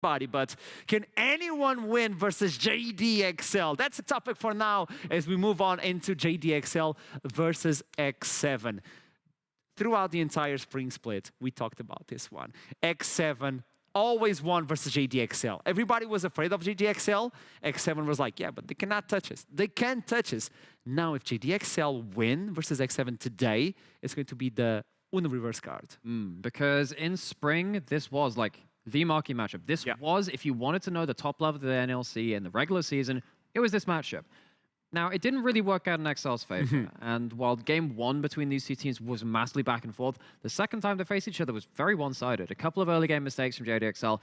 but can anyone win versus JDXL? That's a topic for now as we move on into JDXL versus X7. Throughout the entire spring split, we talked about this one. X7 always won versus JDXL. Everybody was afraid of JDXL. X7 was like, yeah, but they cannot touch us. They can't touch us. Now, if JDXL win versus X7 today, it's going to be the Uno reverse card. Because in spring, this was like the marquee matchup. This was, if you wanted to know the top level of the NLC in the regular season, it was this matchup. Now, it didn't really work out in XL's favor. And while game one between these two teams was massively back and forth, the second time they faced each other was very one-sided. A couple of early game mistakes from JDXL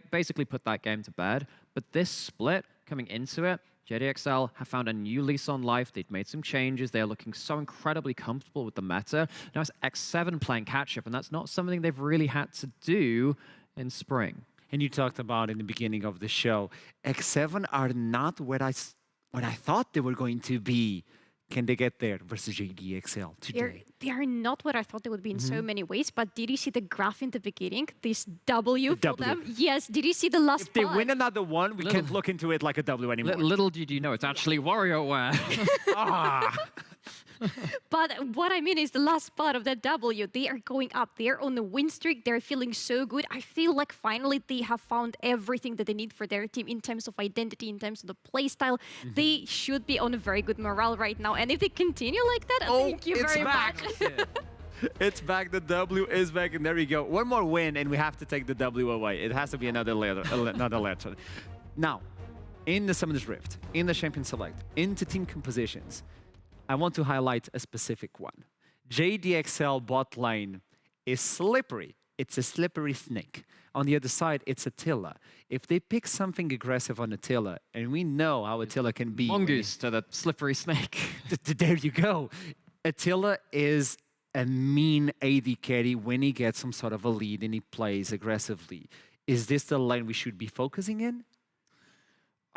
basically put that game to bed. But this split, coming into it, JDXL have found a new lease on life. They've made some changes. They're looking so incredibly comfortable with the meta. Now it's X7 playing catch-up, and that's not something they've really had to do in spring. And you talked about in the beginning of the show, X7 are not what I thought they were going to be. Can they get there versus JDXL today? They are not what I thought they would be in so many ways, but did you see the graph in the beginning? This W for them? Yes, did you see the last If they win another one, we can't look into it like a W anymore. Little did you know, it's actually WarioWare. But what I mean is the last part of that W, they are going up. They're on the win streak. They're feeling so good. I feel like finally they have found everything that they need for their team in terms of identity, in terms of the play style. They should be on a very good morale right now. And if they continue like that, thank you very much. It's back. The W is back, and there we go. One more win, and we have to take the W away. It has to be another letter. Now, in the Summoner's Rift, in the Champion Select, into team compositions, I want to highlight a specific one. JDXL bot lane is slippery. It's a slippery snake. On the other side, it's Attila. If they pick something aggressive on Attila, and we know how Attila can be... Mongoose to the slippery snake. There you go. Attila is a mean AD carry when he gets some sort of a lead and he plays aggressively. Is this the lane we should be focusing in?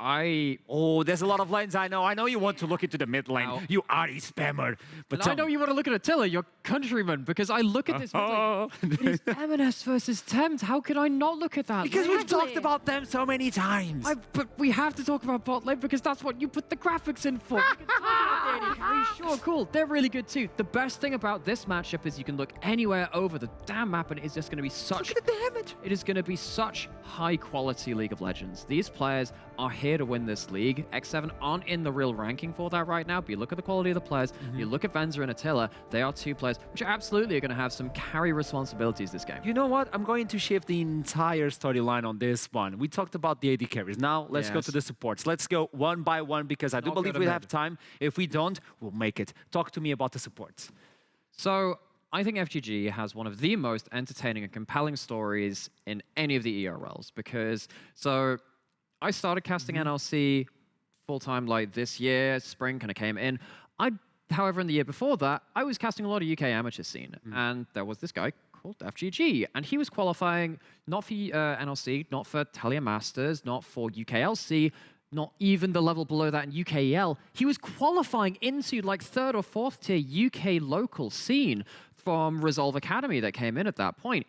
Oh, there's a lot of lanes. I know you want to look into the mid lane. You Ari spammer. But I know you want to look at Attila, your countryman, because I look at this like, it's M&S versus Tempt. How could I not look at that? Because we've talked about them so many times. But we have to talk about bot lane because that's what you put the graphics in for. You can talk about the AD carry. Sure, cool. They're really good too. The best thing about this matchup is you can look anywhere over the damn map and it's just going to be such... Look at the damage. It is going to be such high-quality League of Legends. These players are here to win this league. X7 aren't in the real ranking for that right now, but you look at the quality of the players, you look at Venza and Attila, they are two players which absolutely are going to have some carry responsibilities this game. You know what? I'm going to shift the entire storyline on this one. We talked about the AD carries. Now, let's go to the supports. Let's go one by one because I do believe we have time. If we don't, we'll make it. Talk to me about the supports. So, I think FGG has one of the most entertaining and compelling stories in any of the ERLs because, I started casting NLC full-time like this year, spring kind of came in. However, in the year before that, I was casting a lot of UK amateur scene. And there was this guy called FGG. And he was qualifying not for NLC, not for Talia Masters, not for UKLC, not even the level below that in UKEL. He was qualifying into like 3rd or 4th tier UK local scene from Resolve Academy that came in at that point.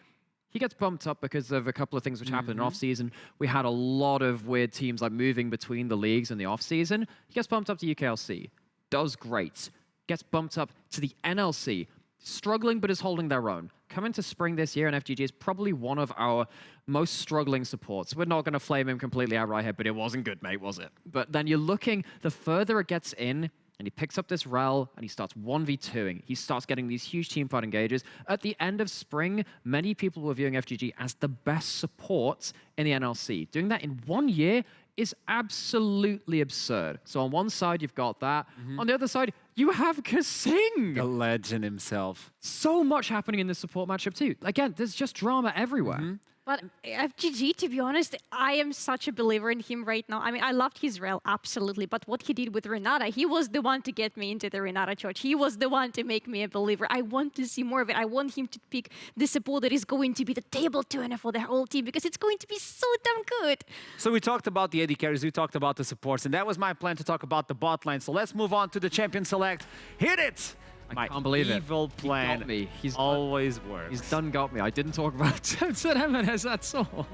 He gets bumped up because of a couple of things which happened in off-season. We had a lot of weird teams like moving between the leagues in the off-season. He gets bumped up to UKLC. Does great. Gets bumped up to the NLC. Struggling, but is holding their own. Coming to spring this year, and FGG is probably one of our most struggling supports. We're not going to flame him completely outright here, but it wasn't good, mate, was it? But then you're looking, the further it gets in, and he picks up this rel, and he starts 1v2ing. He starts getting these huge teamfight engages. At the end of spring, many people were viewing FGG as the best support in the NLC. Doing that in 1 year is absolutely absurd. So on one side, you've got that. On the other side, you have Kasing. The legend himself. So much happening in this support matchup too. Again, there's just drama everywhere. But FGG, to be honest, I am such a believer in him right now. I mean, I loved his rel, absolutely. But what he did with Renata, he was the one to get me into the Renata church. He was the one to make me a believer. I want to see more of it. I want him to pick the support that is going to be the table turner for the whole team because it's going to be so damn good. So we talked about the AD carries, we talked about the supports, and that was my plan to talk about the bot lane. So let's move on to the Champion Select. Hit it! I can't believe it. Evil plan He got me. always works. He's done got me. I didn't talk about Tempt and M&S at all.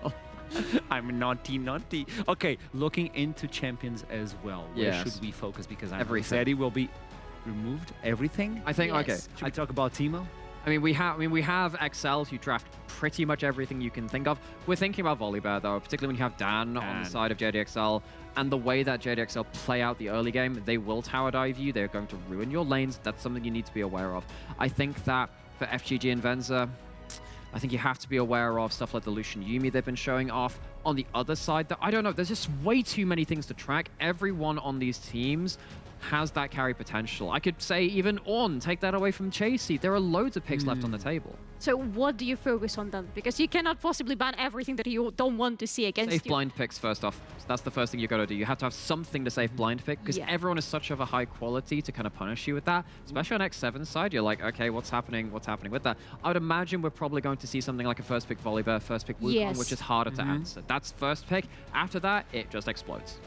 I'm naughty. Okay, looking into champions as well. Where Yes. should we focus? Because I Everything. Zeddy will be removed. Everything. I think, Yes. okay. Should we talk about Timo? We have XL who draft pretty much everything you can think of. We're thinking about Volibear though, particularly when you have Dan on the side of JDXL, and the way that JDXL play out the early game, they will tower dive you. They're going to ruin your lanes. That's something you need to be aware of. I think that for FGG and Venza, I think you have to be aware of stuff like the Lucian Yumi they've been showing off. On the other side, I don't know, there's just way too many things to track. Everyone on these teams has that carry potential. I could say even Ornn, take that away from Chasey. There are loads of picks left on the table. So what do you focus on then? Because you cannot possibly ban everything that you don't want to see against Save you. blind picks first off. That's the first thing you got to do. You have to have something to save blind pick because Yeah. everyone is such of a high quality to kind of punish you with that. Especially on X7's side, you're like, okay, what's happening? What's happening with that? I would imagine we're probably going to see something like a first pick Volibear, first pick Wukong, Yes. which is harder to answer. That's first pick. After that, it just explodes.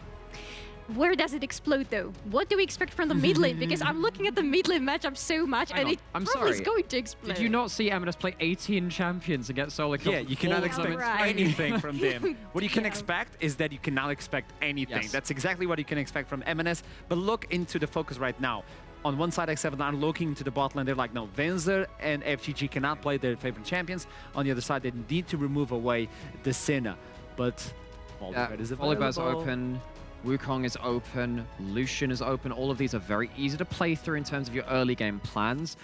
Where does it explode though? What do we expect from the mid lane? Because I'm looking at the mid lane matchup so much, Hang and on, it I'm probably is sorry. going to explode. Did you not see M&S play 18 champions and get solo kills? Yeah, you cannot all of expect them? Right. anything from them. What you can Yeah. expect is that you cannot expect anything. Yes. That's exactly what you can expect from M&S. But look into the focus right now. On one side, X7 are looking into the bot lane. They're like, no, Venzer and FGG cannot play their favorite champions. On the other side, they need to remove away the Senna. But Volibear is available. Volibear's open. Wukong is open, Lucian is open. All of these are very easy to play through in terms of your early game plans.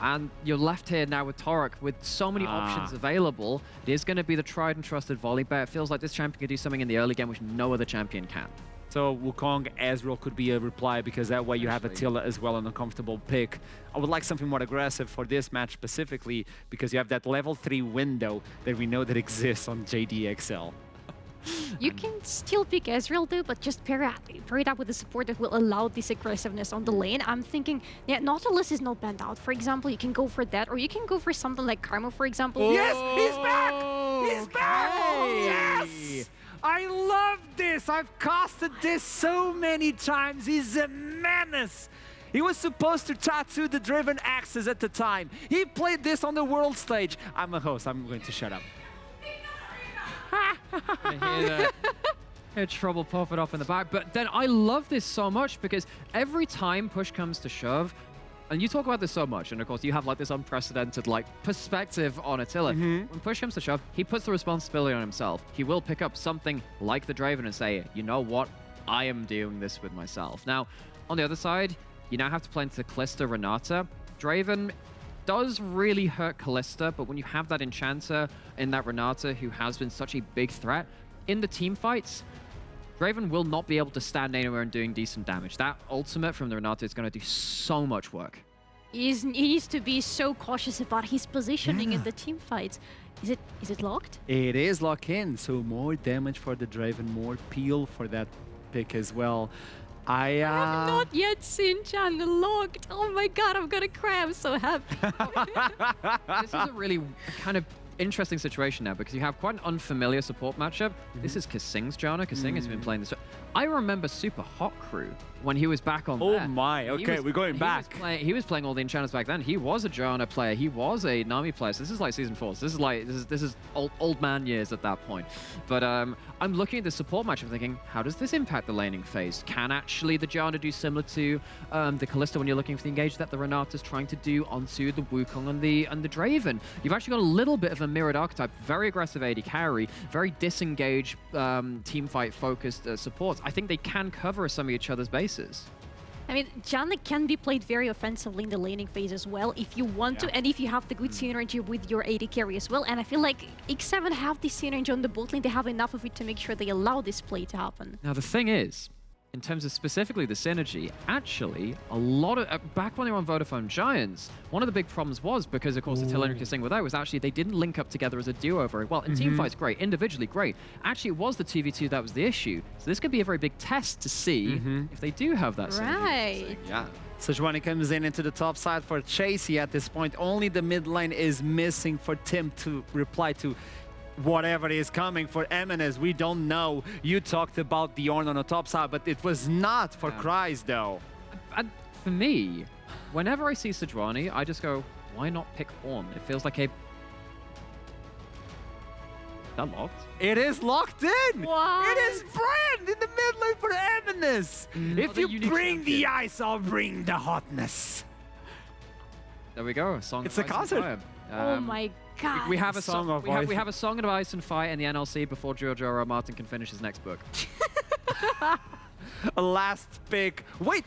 And you're left here now with Torok with so many options available. It is going to be the tried and trusted Volibear. It feels like this champion can do something in the early game which no other champion can. So Wukong, Ezreal could be a reply because that way you have Attila as well, an uncomfortable pick. I would like something more aggressive for this match specifically because you have that level 3 window that we know that exists on JDXL. You can still pick Ezreal though, but just pair it up with the support that will allow this aggressiveness on the lane. I'm thinking, yeah, Nautilus is not banned out. For example, you can go for that, or you can go for something like Karma, for example. Yes, he's back! He's back! Oh, yes! I love this! I've casted this so many times. He's a menace! He was supposed to tattoo the Driven Axes at the time. He played this on the world stage. I'm a host. I'm going to shut up. I hear trouble popping off in the back. But then I love this so much because every time push comes to shove, and you talk about this so much, and of course you have like this unprecedented like perspective on Attila. When push comes to shove, he puts the responsibility on himself. He will pick up something like the Draven and say, you know what, I am doing this with myself. Now, on the other side, you now have to play into Kalista Renata. Draven does really hurt Kalista, but when you have that Enchanter in that Renata who has been such a big threat, in the team fights, Draven will not be able to stand anywhere and doing decent damage. That ultimate from the Renata is going to do so much work. He needs to be so cautious about his positioning in the team fights. Is it locked? It is locked in, so more damage for the Draven, more peel for that pick as well. I have not yet seen Chan locked. Oh my god, I'm gonna cry. I'm so happy. This is a really kind of interesting situation now because you have quite an unfamiliar support matchup. This is Kasing's Janna. Kasing has been playing this. I remember Super Hot Crew when he was back on there. Oh my, okay, we're going back. He was playing all the enchanters back then. He was a Janna player. He was a Nami player. So this is like season 4. So this is old man years at that point. But I'm looking at the support matchup thinking, how does this impact the laning phase? Can actually the Janna do similar to the Kalista when you're looking for the engage that the Renata's trying to do onto the Wukong and the Draven? You've actually got a little bit of a mirrored archetype, very aggressive AD carry, very disengaged team fight focused support. I think they can cover some of each other's bases. I mean, Janna can be played very offensively in the laning phase as well if you want to, and if you have the good synergy with your AD carry as well. And I feel like X7 have this synergy on the bot lane. They have enough of it to make sure they allow this play to happen. Now the thing is, in terms of specifically the synergy, actually, a lot of back when they were on Vodafone Giants, one of the big problems was because, of course, Attila and Kasing were there, was actually they didn't link up together as a duo very well. In team fights, great. Individually, great. Actually, it was the 2v2 that was the issue. So this could be a very big test to see if they do have that synergy. Right. Yeah. Sejuani comes in into the top side for Chasey at this point. Only the mid lane is missing for Tim to reply to whatever is coming for M&S. We don't know. You talked about the Ornn on the top side, but it was not for Cries though. And for me, whenever I see Sejuani, I just go, why not pick Ornn? It feels like a That locked? It is locked in. What? It is Brand in the mid lane for Eminus. If the you unique bring the champion. ice, I'll bring the hotness. There we go. A song It's of a Ice and concert. Fire. Oh my God. We have a Song song. of We have Ice. a song of Ice and Fire in the NLC before George R.R. Martin can finish his next book. A last pick. Wait.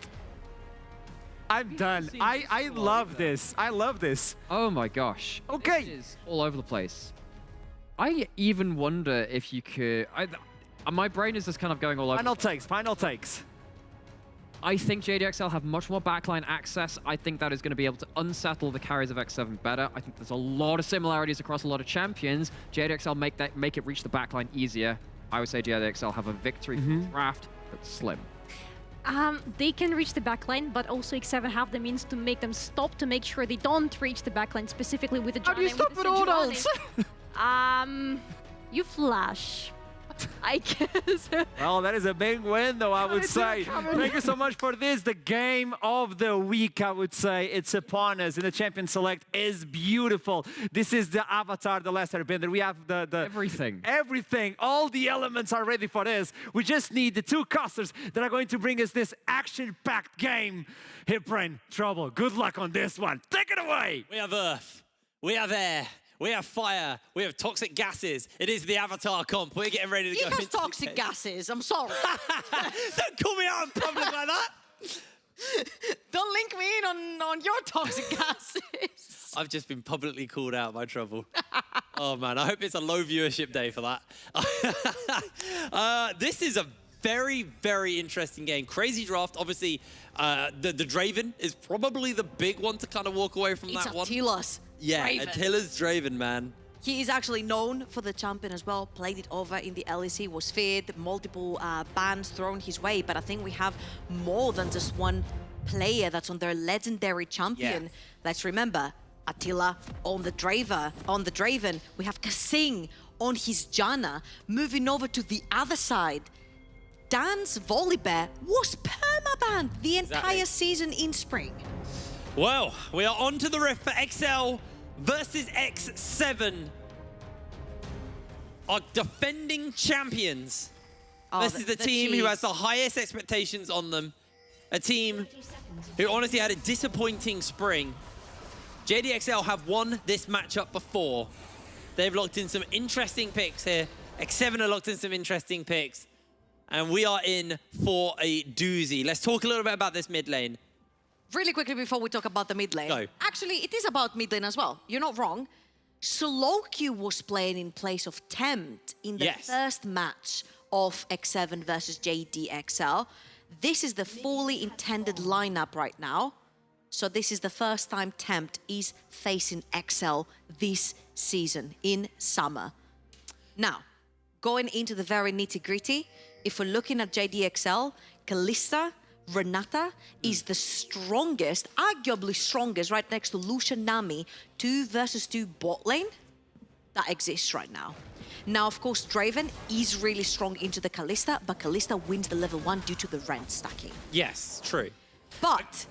I'm done. I love this. I love this. Oh my gosh. Okay. This is all over the place. I even wonder if you could. My brain is just kind of going all over. Final takes. Final takes. I think JDXL have much more backline access. I think that is going to be able to unsettle the carries of X7 better. I think there's a lot of similarities across a lot of champions. JDXL make it reach the backline easier. I would say JDXL have a victory for the draft, but slim. They can reach the backline, but also X7 have the means to make them stop to make sure they don't reach the backline, specifically with the How do you Janna and stop with it the all Sejuani. You flash, I guess. Well, that is a big win, though, I would it's say. coming. Thank you so much for this. The game of the week, I would say. It's upon us, and the Champion Select is beautiful. This is the avatar, the last airbender. We have the Everything. Everything. All the elements are ready for this. We just need the two casters that are going to bring us this action-packed game. Hipbrain, Trouble, good luck on this one. Take it away. We have earth, we have air, we have fire, we have toxic gases. It is the Avatar comp. We're getting ready to He go has into toxic gases. I'm sorry. Don't call me out in public like that. Don't link me in on your toxic gases. I've just been publicly called out by Trouble. Oh man, I hope it's a low viewership day for that. This is a very, very interesting game. Crazy draft. Obviously, the Draven is probably the big one to kind of walk away from It's that one. Attila's Yeah, Draven. Attila's Draven, man. He is actually known for the champion as well. Played it over in the LEC, was feared, multiple bans thrown his way. But I think we have more than just one player that's on their legendary champion. Yeah. Let's remember, Attila on the Draven. We have Kasing on his Janna. Moving over to the other side, Dan's Volibear was permabanned the entire season in spring. Well, we are on to the rift for XL versus X7. Our defending champions. This is the team who has the highest expectations on them. A team who honestly had a disappointing spring. JDXL have won this matchup before. They've locked in some interesting picks here. X7 are locked in some interesting picks. And we are in for a doozy. Let's talk a little bit about this mid lane. Really quickly before we talk about the mid lane. Go. Actually, it is about mid lane as well. You're not wrong. Soloku was playing in place of Tempt in the Yes. first match of X7 versus JDXL. This is the fully intended lineup right now. So this is the first time Tempt is facing XL this season in summer. Now, going into the very nitty-gritty, if we're looking at JDXL, Kalista, Renata is the strongest, arguably strongest, right next to Lucia Nami, 2 versus 2 bot lane that exists right now. Now, of course, Draven is really strong into the Kalista, but Kalista wins the level 1 due to the rent stacking. Yes, true. But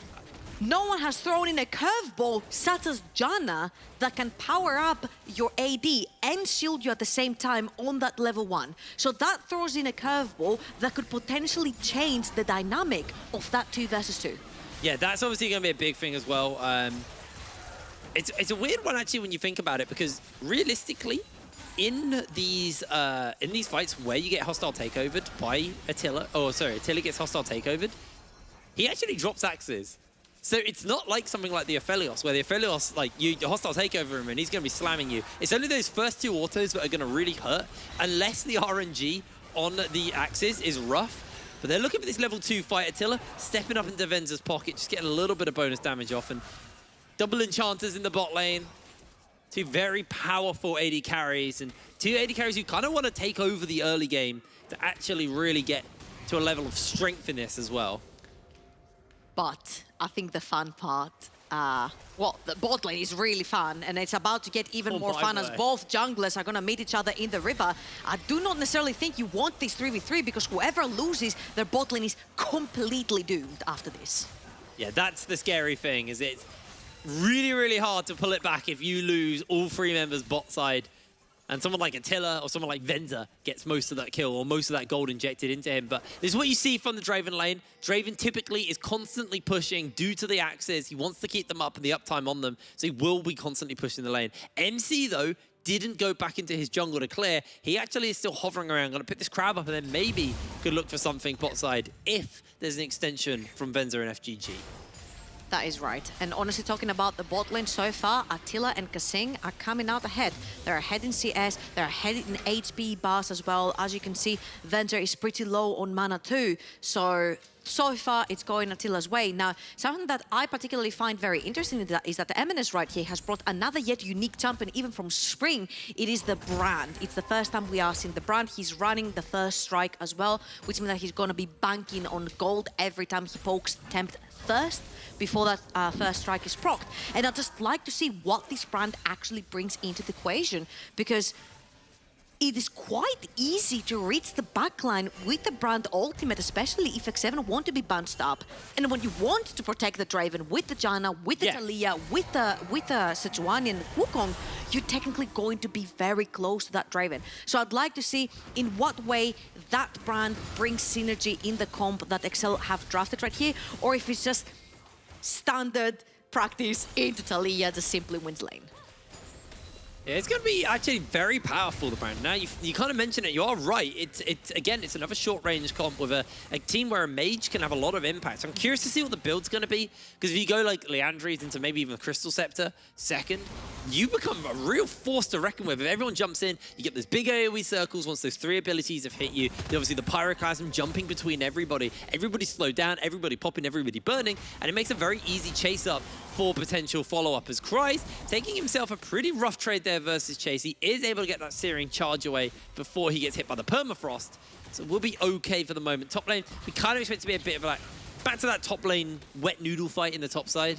no one has thrown in a curveball such as Janna that can power up your AD and shield you at the same time on that level 1. So that throws in a curveball that could potentially change the dynamic of that 2 versus 2. Yeah, that's obviously going to be a big thing as well. It's a weird one actually when you think about it, because realistically, in these fights where you get hostile takeovered by Attila, Attila gets hostile takeovered, he actually drops axes. So it's not like something like the Aphelios, where the Aphelios, like, you hostile takeover him and he's going to be slamming you. It's only those first 2 autos that are going to really hurt, unless the RNG on the axes is rough. But they're looking for this level 2 fight. Attila stepping up into Venza's pocket, just getting a little bit of bonus damage off, and double enchanters in the bot lane. 2 very powerful AD carries, and 2 AD carries who kind of want to take over the early game to actually really get to a level of strength in this as well. But I think the fun part, the bot lane is really fun, and it's about to get even more fun as both junglers are going to meet each other in the river. I do not necessarily think you want this 3v3, because whoever loses, their bot lane is completely doomed after this. Yeah, that's the scary thing, is it's really, really hard to pull it back if you lose all 3 members bot side and someone like Attila or someone like Venza gets most of that kill or most of that gold injected into him. But this is what you see from the Draven lane. Draven typically is constantly pushing due to the axes. He wants to keep them up and the uptime on them, so he will be constantly pushing the lane. MC, though, didn't go back into his jungle to clear. He actually is still hovering around, going to pick this crab up and then maybe could look for something bot side if there's an extension from Venza and FGG. That is right. And honestly, talking about the bot lane so far, Attila and Kasing are coming out ahead. They're ahead in CS, they're ahead in HP bars as well. As you can see, Venza is pretty low on mana too. So far, it's going Attila's way. Now, something that I particularly find very interesting is that the MNS right here has brought another yet unique champion, even from Spring. It is the Brand. It's the first time we are seeing the Brand. He's running the first strike as well, which means that he's going to be banking on gold every time he pokes Tempt first, before that first strike is procced. And I'd just like to see what this Brand actually brings into the equation, because it is quite easy to reach the backline with the Brand ultimate, especially if X7 want to be bunched up. And when you want to protect the Draven with the Janna, with the Talia, with the Sejuani and Wukong, you're technically going to be very close to that Draven. So I'd like to see in what way that Brand brings synergy in the comp that XL have drafted right here, or if it's just standard practice into Talia just simply wins lane. Yeah, it's going to be actually very powerful, the Brand. Now, you kind of mentioned it. You are right. Again, it's another short-range comp with a team where a mage can have a lot of impact. So I'm curious to see what the build's going to be, because if you go like Leandri's into maybe even the Crystal Scepter second, you become a real force to reckon with. If everyone jumps in, you get those big AoE circles once those 3 abilities have hit you. Obviously, the Pyroclasm jumping between everybody. Everybody slowed down, everybody popping, everybody burning, and it makes a very easy chase-up for potential follow-up, as Kryze taking himself a pretty rough trade there versus Chase. He is able to get that Searing charge away before he gets hit by the permafrost, so we'll be okay for the moment. Top lane, we kind of expect to be a bit of like back to that top lane wet noodle fight in the top side.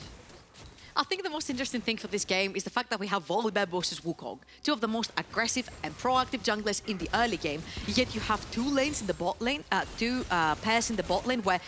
I think the most interesting thing for this game is the fact that we have Volibear versus Wukong, two of the most aggressive and proactive junglers in the early game, yet you have two lanes in the bot lane, two pairs in the bot lane where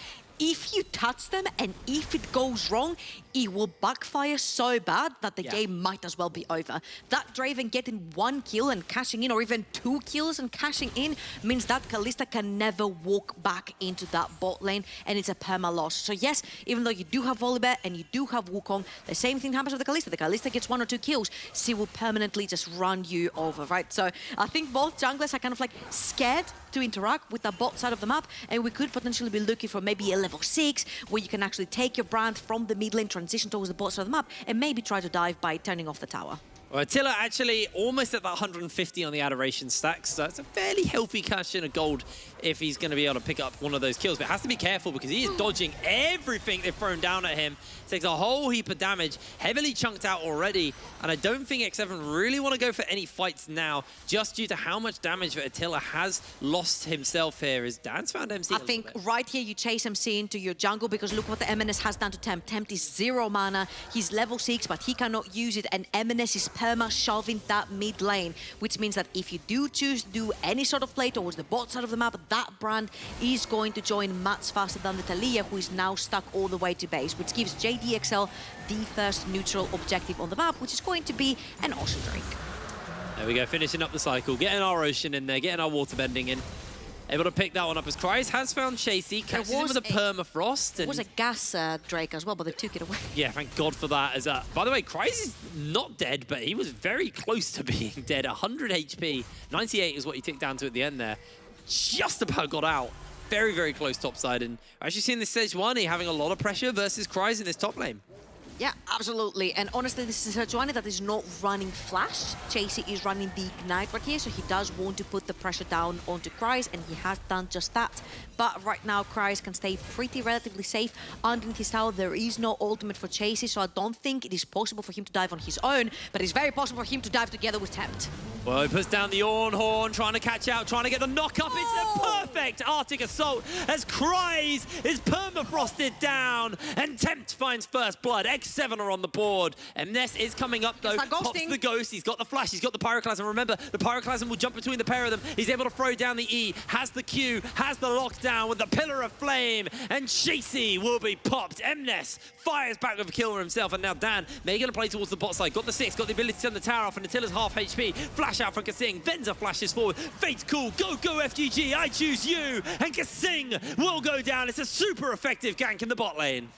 if you touch them and if it goes wrong, it will backfire so bad that the game might as well be over. That Draven getting 1 kill and cashing in, or even 2 kills and cashing in, means that Kalista can never walk back into that bot lane, and it's a perma loss. So yes, even though you do have Volibear and you do have Wukong, the same thing happens with the Kalista. The Kalista gets 1 or 2 kills, she will permanently just run you over, right? So I think both junglers are kind of like scared to interact with the bot side of the map, and we could potentially be looking for maybe a level 6 where you can actually take your Brand from the mid lane, transition towards the bot side of the map, and maybe try to dive by turning off the tower. Well, Attila actually almost at that 150 on the Adoration stacks, so it's a fairly healthy cash in of gold if he's going to be able to pick up one of those kills. But has to be careful because he is dodging everything they've thrown down at him. Takes a whole heap of damage, heavily chunked out already, and I don't think X7 really want to go for any fights now, just due to how much damage that Attila has lost himself here. As Dan's found MC. I think right here you chase MC into your jungle, because look what the MNS has done to Tempt. Tempt is 0 mana, he's level 6, but he cannot use it, and MNS is perma shoving that mid lane, which means that if you do choose to do any sort of play towards the bot side of the map, that Brand is going to join much faster than the Talia, who is now stuck all the way to base, which gives JDXL the first neutral objective on the map, which is going to be an Ocean Drake. There we go, finishing up the cycle, getting our Ocean in there, getting our water bending in. Able to pick that one up as Kryze has found Chasey, catches him with a permafrost. There was a gas Drake as well, but they took it away. Yeah, thank God for that. As by the way, Kryze is not dead, but he was very close to being dead. 100 HP, 98 is what he ticked down to at the end there. Just about got out. Very, very close topside. And we're actually seeing this Sejuani having a lot of pressure versus Kryze in this top lane. Yeah, absolutely. And honestly, this is a Sejuani that is not running Flash. Chasey is running the Ignite right here, so he does want to put the pressure down onto Kryze, and he has done just that. But right now, Kryze can stay pretty relatively safe underneath his tower. There is no ultimate for Chasey, so I don't think it is possible for him to dive on his own, but it's very possible for him to dive together with Tempt. Well, he puts down the Orn Horn, trying to catch out, trying to get the knock up. It's a perfect Arctic Assault as Kryze is permafrosted down, and Tempt finds first blood. X7 are on the board. MNES is coming up, though. Pops the Ghost. He's got the Flash. He's got the Pyroclasm. Remember, the Pyroclasm will jump between the pair of them. He's able to throw down the E, has the Q, has the lockdown with the Pillar of Flame, and Chasey will be popped. MNES fires back with a kill himself, and now Dan may going to play towards the bot side. Got the 6, got the ability to turn the tower off, and Attila's half HP. Flash out from Kasing. Venza flashes forward. Fate's cool. Go, go, FGG. I choose you. And Kasing will go down. It's a super effective gank in the bot lane.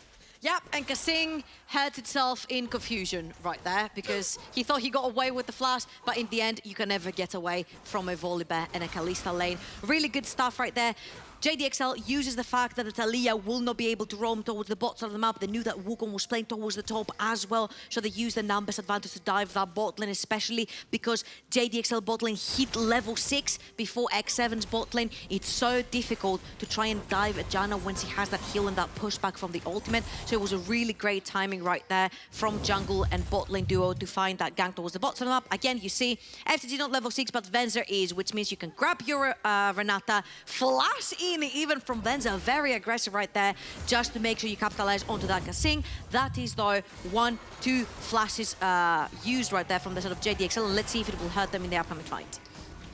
Yep, and Kasing hurt itself in confusion right there because he thought he got away with the flash, but in the end, you can never get away from a Volibear and a Kalista lane. Really good stuff right there. JDXL uses the fact that the Taliyah will not be able to roam towards the bot side of the map. They knew that Wukong was playing towards the top as well, so they used the numbers advantage to dive that bot lane, especially because JDXL bot lane hit level 6 before X7's bot lane. It's so difficult to try and dive at Janna once he has that heal and that pushback from the ultimate. So it was a really great timing right there from jungle and bot lane duo to find that gank towards the bot side of the map. Again, you see, FTG not level 6, but Venza is, which means you can grab your Renata, flash in even from Venza, very aggressive right there, just to make sure you capitalize onto that Kasing. That is, though, 1-2 flashes used right there from the side of JDXL, and let's see if it will hurt them in the upcoming fight.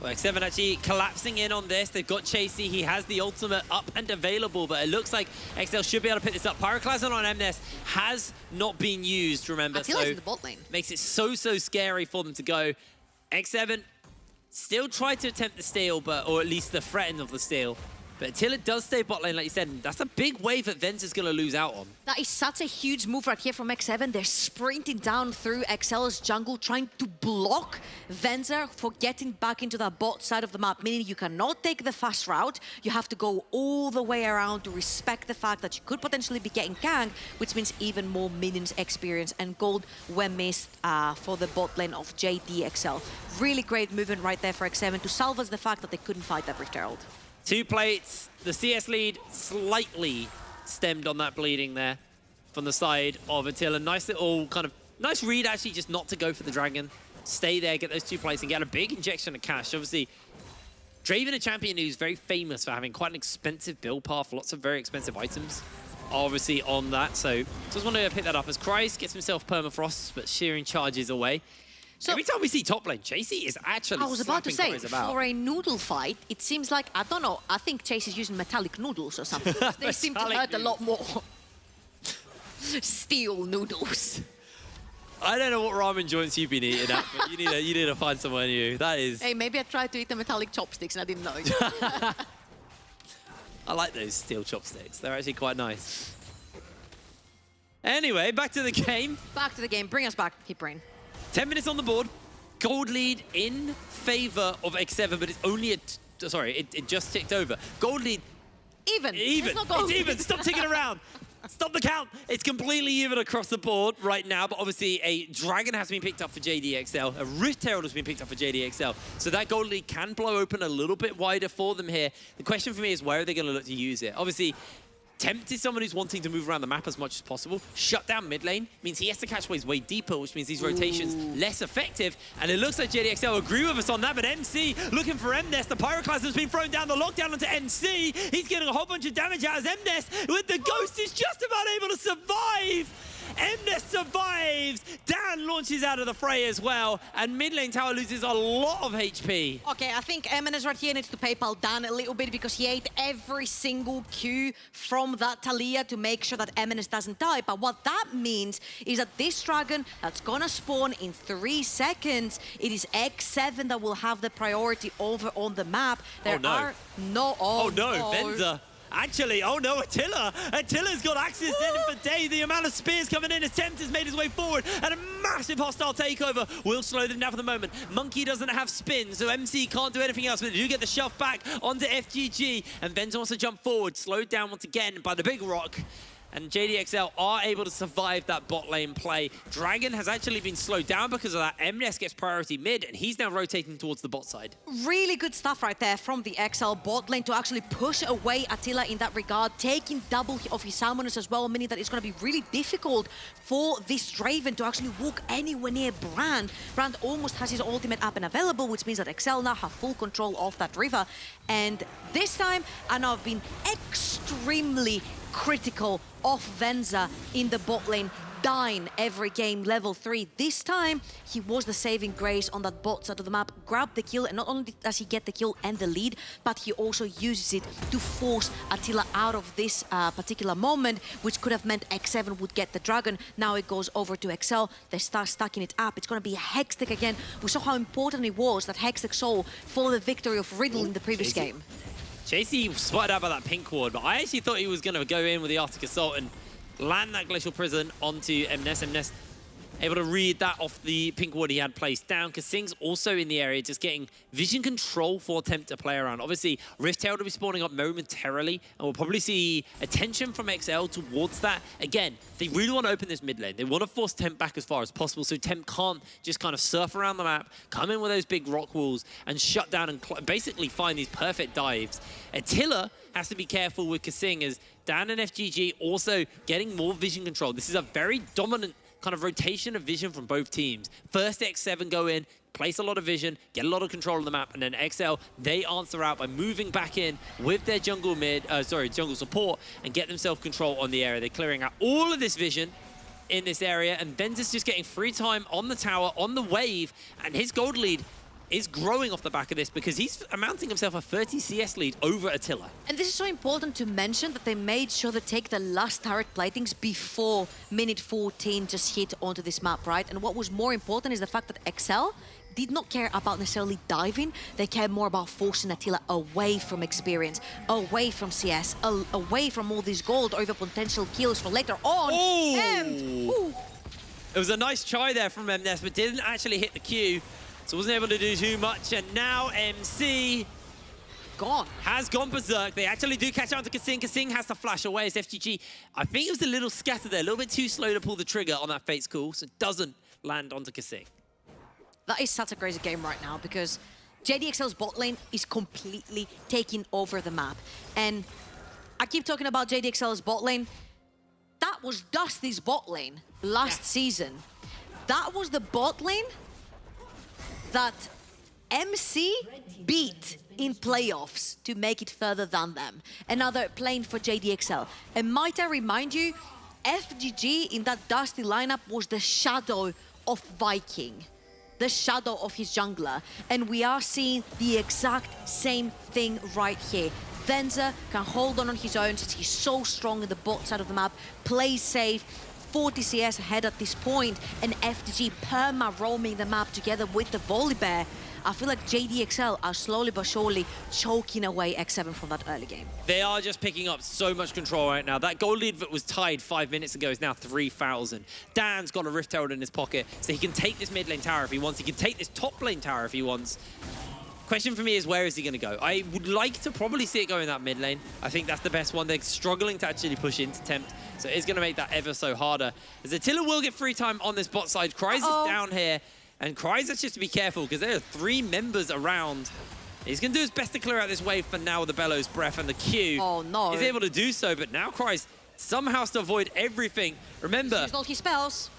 Well, X7 actually collapsing in on this. They've got Chasey. He has the ultimate up and available, but it looks like XL should be able to pick this up. Pyroclasm on MNES has not been used, remember, so in the bot lane. Makes it so scary for them to go. X7 still tried to attempt the steal, or at least the threat of the steal. But until it does stay bot lane, like you said, that's a big wave that Venza's going to lose out on. That is such a huge move right here from X7. They're sprinting down through XL's jungle, trying to block Venza for getting back into the bot side of the map, meaning you cannot take the fast route. You have to go all the way around to respect the fact that you could potentially be getting ganked, which means even more minions experience and gold when missed for the bot lane of JDXL. Really great movement right there for X7 to salvage the fact that they couldn't fight that Rift Herald. 2 plates. The CS lead slightly stemmed on that bleeding there from the side of Attila. Nice little nice read actually just not to go for the dragon. Stay there, get those 2 plates and get a big injection of cash. Obviously, Draven, a champion who's very famous for having quite an expensive build path, lots of very expensive items obviously on that. So just want to pick that up as Christ gets himself permafrost, but shearing charges away. So every time we see top lane, Chasey is actually I was about to say, about. for a noodle fight, it seems like, I don't know, I think Chase is using metallic noodles or something. They seem to hurt a lot more. Steel noodles. I don't know what ramen joints you've been eating at, but you need to find somewhere new. That is... Hey, maybe I tried to eat the metallic chopsticks and I didn't know. I like those steel chopsticks. They're actually quite nice. Anyway, back to the game. Back to the game. Bring us back, Hipbrain. 10 minutes on the board. Gold lead in favor of X7, but it's only sorry, it just ticked over. Gold lead. Even. Even. It's even. Stop ticking around. Stop the count. It's completely even across the board right now, but obviously a dragon has been picked up for JDXL. A Rift Herald has been picked up for JDXL. So that gold lead can blow open a little bit wider for them here. The question for me is where are they going to look to use it? Obviously, Tempt is someone who's wanting to move around the map as much as possible. Shut down mid lane means he has to catch waves way deeper, which means these rotations less effective. And it looks like JDXL agree with us on that, but MC looking for MNES. The Pyroclasm's been thrown down the lockdown onto MC. He's getting a whole bunch of damage out as MNES with the Ghost is just about able to survive. MNES survives. Dan launches out of the fray as well, and mid lane tower loses a lot of HP. Okay, I think MNES right here needs to PayPal Dan a little bit because he ate every single Q from that Taliyah to make sure that MNES doesn't die. But what that means is that this dragon that's gonna spawn in 3 seconds, it is X7 that will have the priority over on the map. There are no... Oh no, Venza. Actually, oh no, Attila's got access in for day. The amount of spears coming in as Tempt has made his way forward, and a massive hostile takeover will slow them down for the moment. Monkey doesn't have spin, so MC can't do anything else, but they do get the shove back onto FGG, and Venza wants to jump forward, slowed down once again by the big rock. And JDXL are able to survive that bot lane play. Dragon has actually been slowed down because of that. MNES gets priority mid, and he's now rotating towards the bot side. Really good stuff right there from the XL bot lane to actually push away Attila in that regard, taking double of his summoners as well, meaning that it's going to be really difficult for this Draven to actually walk anywhere near Brand. Brand almost has his ultimate up and available, which means that XL now have full control of that river. And this time, I know I've been extremely critical of Venza in the bot lane dying every game level 3. This time, he was the saving grace on that bot side of the map, grabbed the kill, and not only does he get the kill and the lead, but he also uses it to force Attila out of this particular moment, which could have meant X7 would get the Dragon. Now it goes over to XL, they start stacking it up. It's going to be a Hextech again. We saw how important it was, that Hextech soul, for the victory of Riddle in the previous game. JC spotted out by that pink ward, but I actually thought he was going to go in with the Arctic Assault and land that Glacial Prison onto MNES. MNES able to read that off the pink ward he had placed down. Kasing's also in the area, just getting vision control for Tempt to play around. Obviously, Rifttail will be spawning up momentarily, and we'll probably see attention from XL towards that. Again, they really want to open this mid lane. They want to force Tempt back as far as possible, so Tempt can't just kind of surf around the map, come in with those big rock walls, and shut down and basically find these perfect dives. Attila has to be careful with Kasing, as Dan and FGG also getting more vision control. This is a very dominant kind of rotation of vision from both teams. First X7 go in, place a lot of vision, get a lot of control of the map, and then XL, they answer out by moving back in with their jungle jungle support and get themselves control on the area. They're clearing out all of this vision in this area, and Venza's just getting free time on the tower, on the wave, and his gold lead is growing off the back of this because he's amounting himself a 30 CS lead over Attila. And this is so important to mention that they made sure to take the last turret platings before minute 14 just hit onto this map, right? And what was more important is the fact that XL did not care about necessarily diving. They cared more about forcing Attila away from experience, away from CS, away from all this gold over potential kills for later on. Ooh. And it was a nice try there from MNES, but didn't actually hit the Q. So wasn't able to do too much, and now MC has gone berserk. They actually do catch out to Kasing. Kasing has to flash away as FGG. I think it was a little scattered there, a little bit too slow to pull the trigger on that Fate's Call, so it doesn't land onto Kasing. That is such a crazy game right now because JDXL's bot lane is completely taking over the map. And I keep talking about JDXL's bot lane. That was Dusty's bot lane last season. That was the bot lane that MC beat in playoffs to make it further than them. Another plane for JDXL. And might I remind you, FGG in that Dusty lineup was the shadow of Viking, the shadow of his jungler. And we are seeing the exact same thing right here. Venza can hold on his own since he's so strong in the bot side of the map, plays safe, 40 CS ahead at this point, and FGG perma-roaming the map together with the Volibear. I feel like JDXL are slowly but surely choking away X7 from that early game. They are just picking up so much control right now. That gold lead that was tied 5 minutes ago is now 3,000. Dan's got a Rift Herald in his pocket, so he can take this mid lane tower if he wants. He can take this top lane tower if he wants. Question for me is, where is he going to go? I would like to probably see it go in that mid lane. I think that's the best one. They're struggling to actually push into Tempt, so it's going to make that ever so harder. As Attila will get free time on this bot side. Cries is down here, and Cries has just to be careful because there are 3 members around. He's going to do his best to clear out this wave for now with the Bellows Breath and the Q. Oh, no. He's able to do so, but now Cries somehow has to avoid everything. Remember, He's all his spells.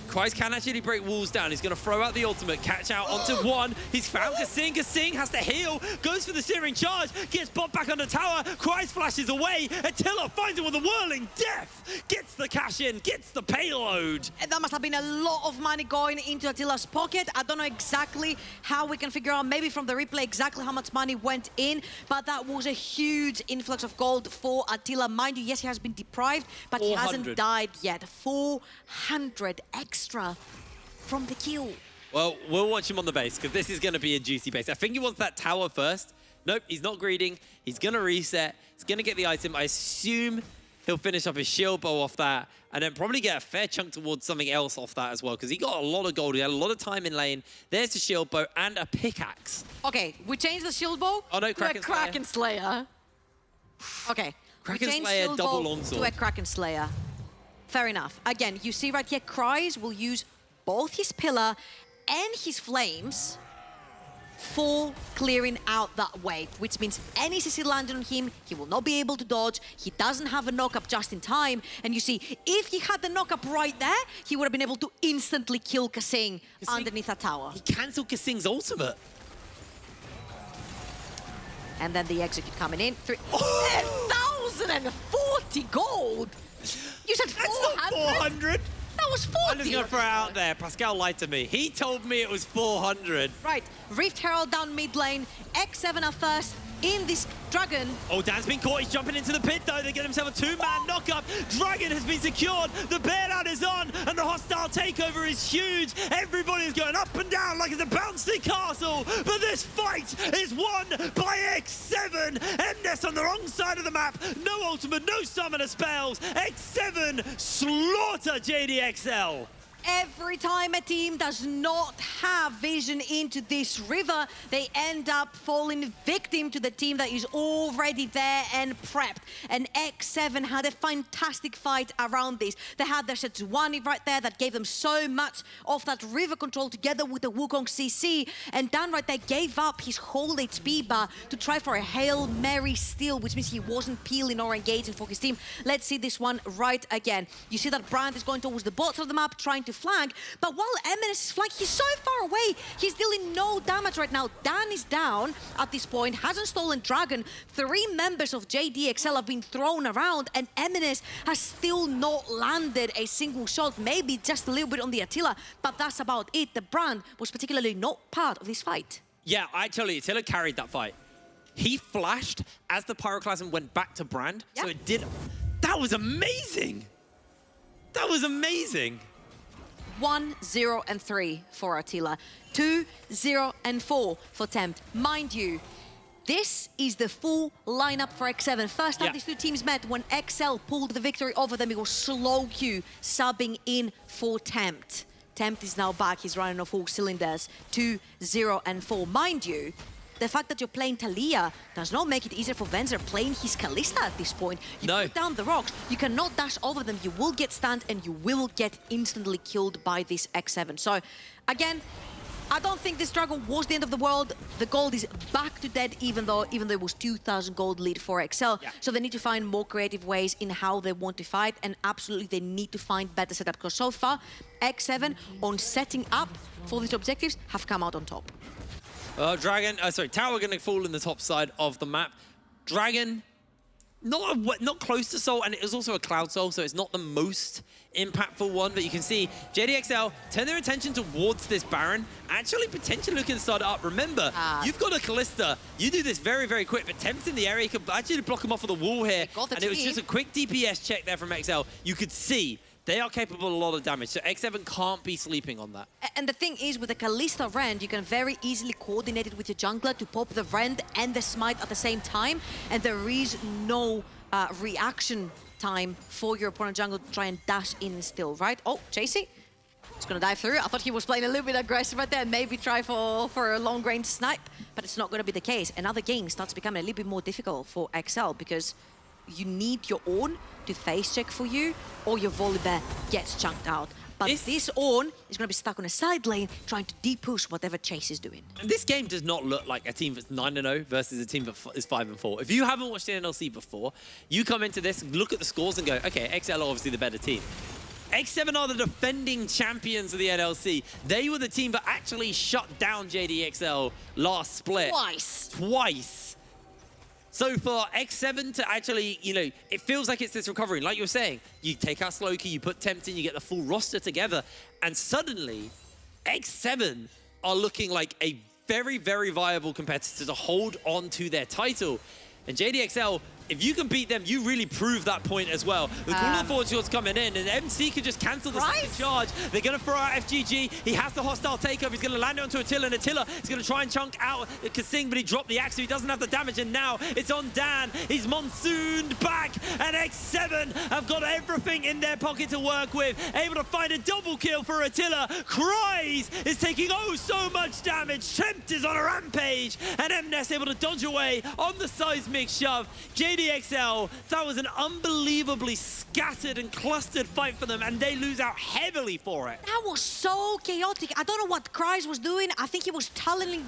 Cries can actually break walls down. He's going to throw out the ultimate, catch out onto one. He's found Kasing. Kasing has to heal, goes for the Searing Charge, gets bot back on the tower. Cries flashes away. Attila finds him with a Whirling Death, gets the cash in, gets the payload. And that must have been a lot of money going into Attila's pocket. I don't know exactly how we can figure out, maybe from the replay, exactly how much money went in, but that was a huge influx of gold for Attila. Mind you, yes, he has been deprived, but he hasn't died yet. 400 extra from the kill. Well, we'll watch him on the base because this is going to be a juicy base. I think he wants that tower first. Nope, he's not greeding. He's going to reset. He's going to get the item. I assume he'll finish up his shield bow off that and then probably get a fair chunk towards something else off that as well because he got a lot of gold. He had a lot of time in lane. There's the shield bow and a pickaxe. Okay, we changed the shield bow to a Kraken Slayer. Okay, Kraken we changed Slayer, shield double bow longsword. to a Kraken Slayer. Fair enough. Again, you see right here, Cries will use both his pillar and his flames for clearing out that wave, which means any CC landed on him, he will not be able to dodge. He doesn't have a knock-up just in time. And you see, if he had the knock-up right there, he would have been able to instantly kill Kasing underneath that tower. He cancelled Kasing's ultimate. And then the execute coming in. 1,040 gold! You said 400? That's not 400! No, thought it was 40. I'm just going to throw it out there. Pascal lied to me. He told me it was 400. Right, Rift Herald down mid lane. X7 are first in this Dragon. Oh, Dan's been caught. He's jumping into the pit, though. They get himself a two-man knockup. Dragon has been secured. The bailout is on, and the hostile takeover is huge. Everybody's going up and down like it's a bouncing castle. But this fight is won by X7. MNES on the wrong side of the map. No ultimate, no summoner spells. X7 slaughter JDXL. Every time a team does not have vision into this river, they end up falling victim to the team that is already there and prepped. And X7 had a fantastic fight around this. They had their Sejuani right there that gave them so much of that river control together with the Wukong CC. And Dan right there gave up his whole HP bar to try for a Hail Mary steal, which means he wasn't peeling or engaging for his team. Let's see this one right again. You see that Brand is going towards the bottom of the map, trying to flank, but while MNES is flanking, he's so far away, he's dealing no damage right now. Dan is down at this point, hasn't stolen Dragon. 3 members of JDXL have been thrown around, and MNES has still not landed a single shot, maybe just a little bit on the Attila, but that's about it. The Brand was particularly not part of this fight. Yeah, I tell you, Attila carried that fight. He flashed as the Pyroclasm went back to Brand, so it did... That was amazing! That was amazing! 1, 0, and 3 for Attila. 2, 0, and 4 for Tempt. Mind you, this is the full lineup for X7. First time these two teams met, when XL pulled the victory over them, it was Slow Q subbing in for Tempt. Tempt is now back, he's running off all cylinders. 2, 0, and 4. Mind you, the fact that you're playing Talia does not make it easier for Venzer playing his Kalista at this point. You put down the rocks, you cannot dash over them, you will get stunned and you will get instantly killed by this X7. So, again, I don't think this Dragon was the end of the world. The gold is back to dead, even though it was 2,000 gold lead for XL. So they need to find more creative ways in how they want to fight, and absolutely they need to find better setup, because so far, X7 on setting up for these objectives have come out on top. Tower gonna fall in the top side of the map. Dragon, not close to Soul, and it is also a Cloud Soul, so it's not the most impactful one, but you can see JDXL turn their attention towards this Baron, actually potentially looking to start it up. Remember, you've got a Kalista, you do this very, very quick, but Tempt's in the area, you could actually block him off of the wall here, and it was just a quick DPS check there from XL. You could see they are capable of a lot of damage, so X7 can't be sleeping on that. And the thing is, with the Kalista Rend, you can very easily coordinate it with your jungler to pop the Rend and the Smite at the same time, and there is no reaction time for your opponent jungle to try and dash in still, right? Oh, Chasey, it's gonna dive through. I thought he was playing a little bit aggressive right there, maybe try for a long-range snipe, but it's not gonna be the case. Another game starts becoming a little bit more difficult for XL, because you need your Ornn to face check for you, or your Volibear gets chunked out. But this Ornn is going to be stuck on a side lane trying to depush whatever Chase is doing. This game does not look like a team that's 9-0 versus a team that is 5-4. If you haven't watched the NLC before, you come into this, look at the scores and go, okay, XL are obviously the better team. X7 are the defending champions of the NLC. They were the team that actually shut down JDXL last split. Twice. So for X7 to actually, it feels like it's this recovery. Like you were saying, you take out Slowkey, you put Tempt in, you get the full roster together, and suddenly X7 are looking like a very, very viable competitor to hold on to their title. And JDXL, if you can beat them, you really prove that point as well. The Call of the Forge shot's coming in, and MC can just cancel the second charge. They're going to throw out FGG. He has the hostile takeover. He's going to land it onto Attila, and Attila is going to try and chunk out Kasing, but he dropped the axe, so he doesn't have the damage, and now it's on Dan. He's monsooned back, and X7 have got everything in their pocket to work with. Able to find a double kill for Attila. Cries is taking so much damage. Tempt is on a rampage, and MNES able to dodge away on the seismic shove. JDXL, that was an unbelievably scattered and clustered fight for them, and they lose out heavily for it. That was so chaotic. I don't know what Cries was doing. I think he was tunneling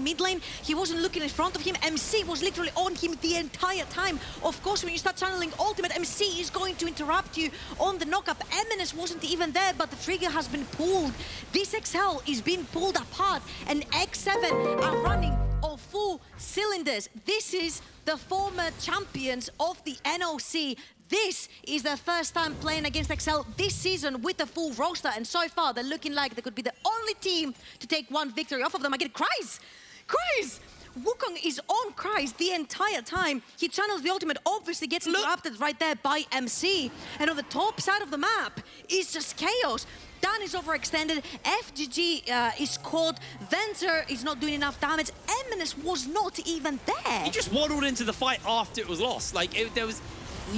mid lane. He wasn't looking in front of him. MC was literally on him the entire time. Of course, when you start channeling ultimate, MC is going to interrupt you on the knockup. MNES wasn't even there, but the trigger has been pulled. This XL is being pulled apart, and X7 are running on full full cylinders. This is the former champions of the NLC. This is their first time playing against XL this season with the full roster, and so far they're looking like they could be the only team to take one victory off of them. Again, Cries! Wukong is on Cries the entire time. He channels the ultimate, obviously gets interrupted right there by MC. And on the top side of the map is just chaos. Dan is overextended, FGG is caught, Venzer is not doing enough damage, Eminence was not even there. He just waddled into the fight after it was lost. Like, there was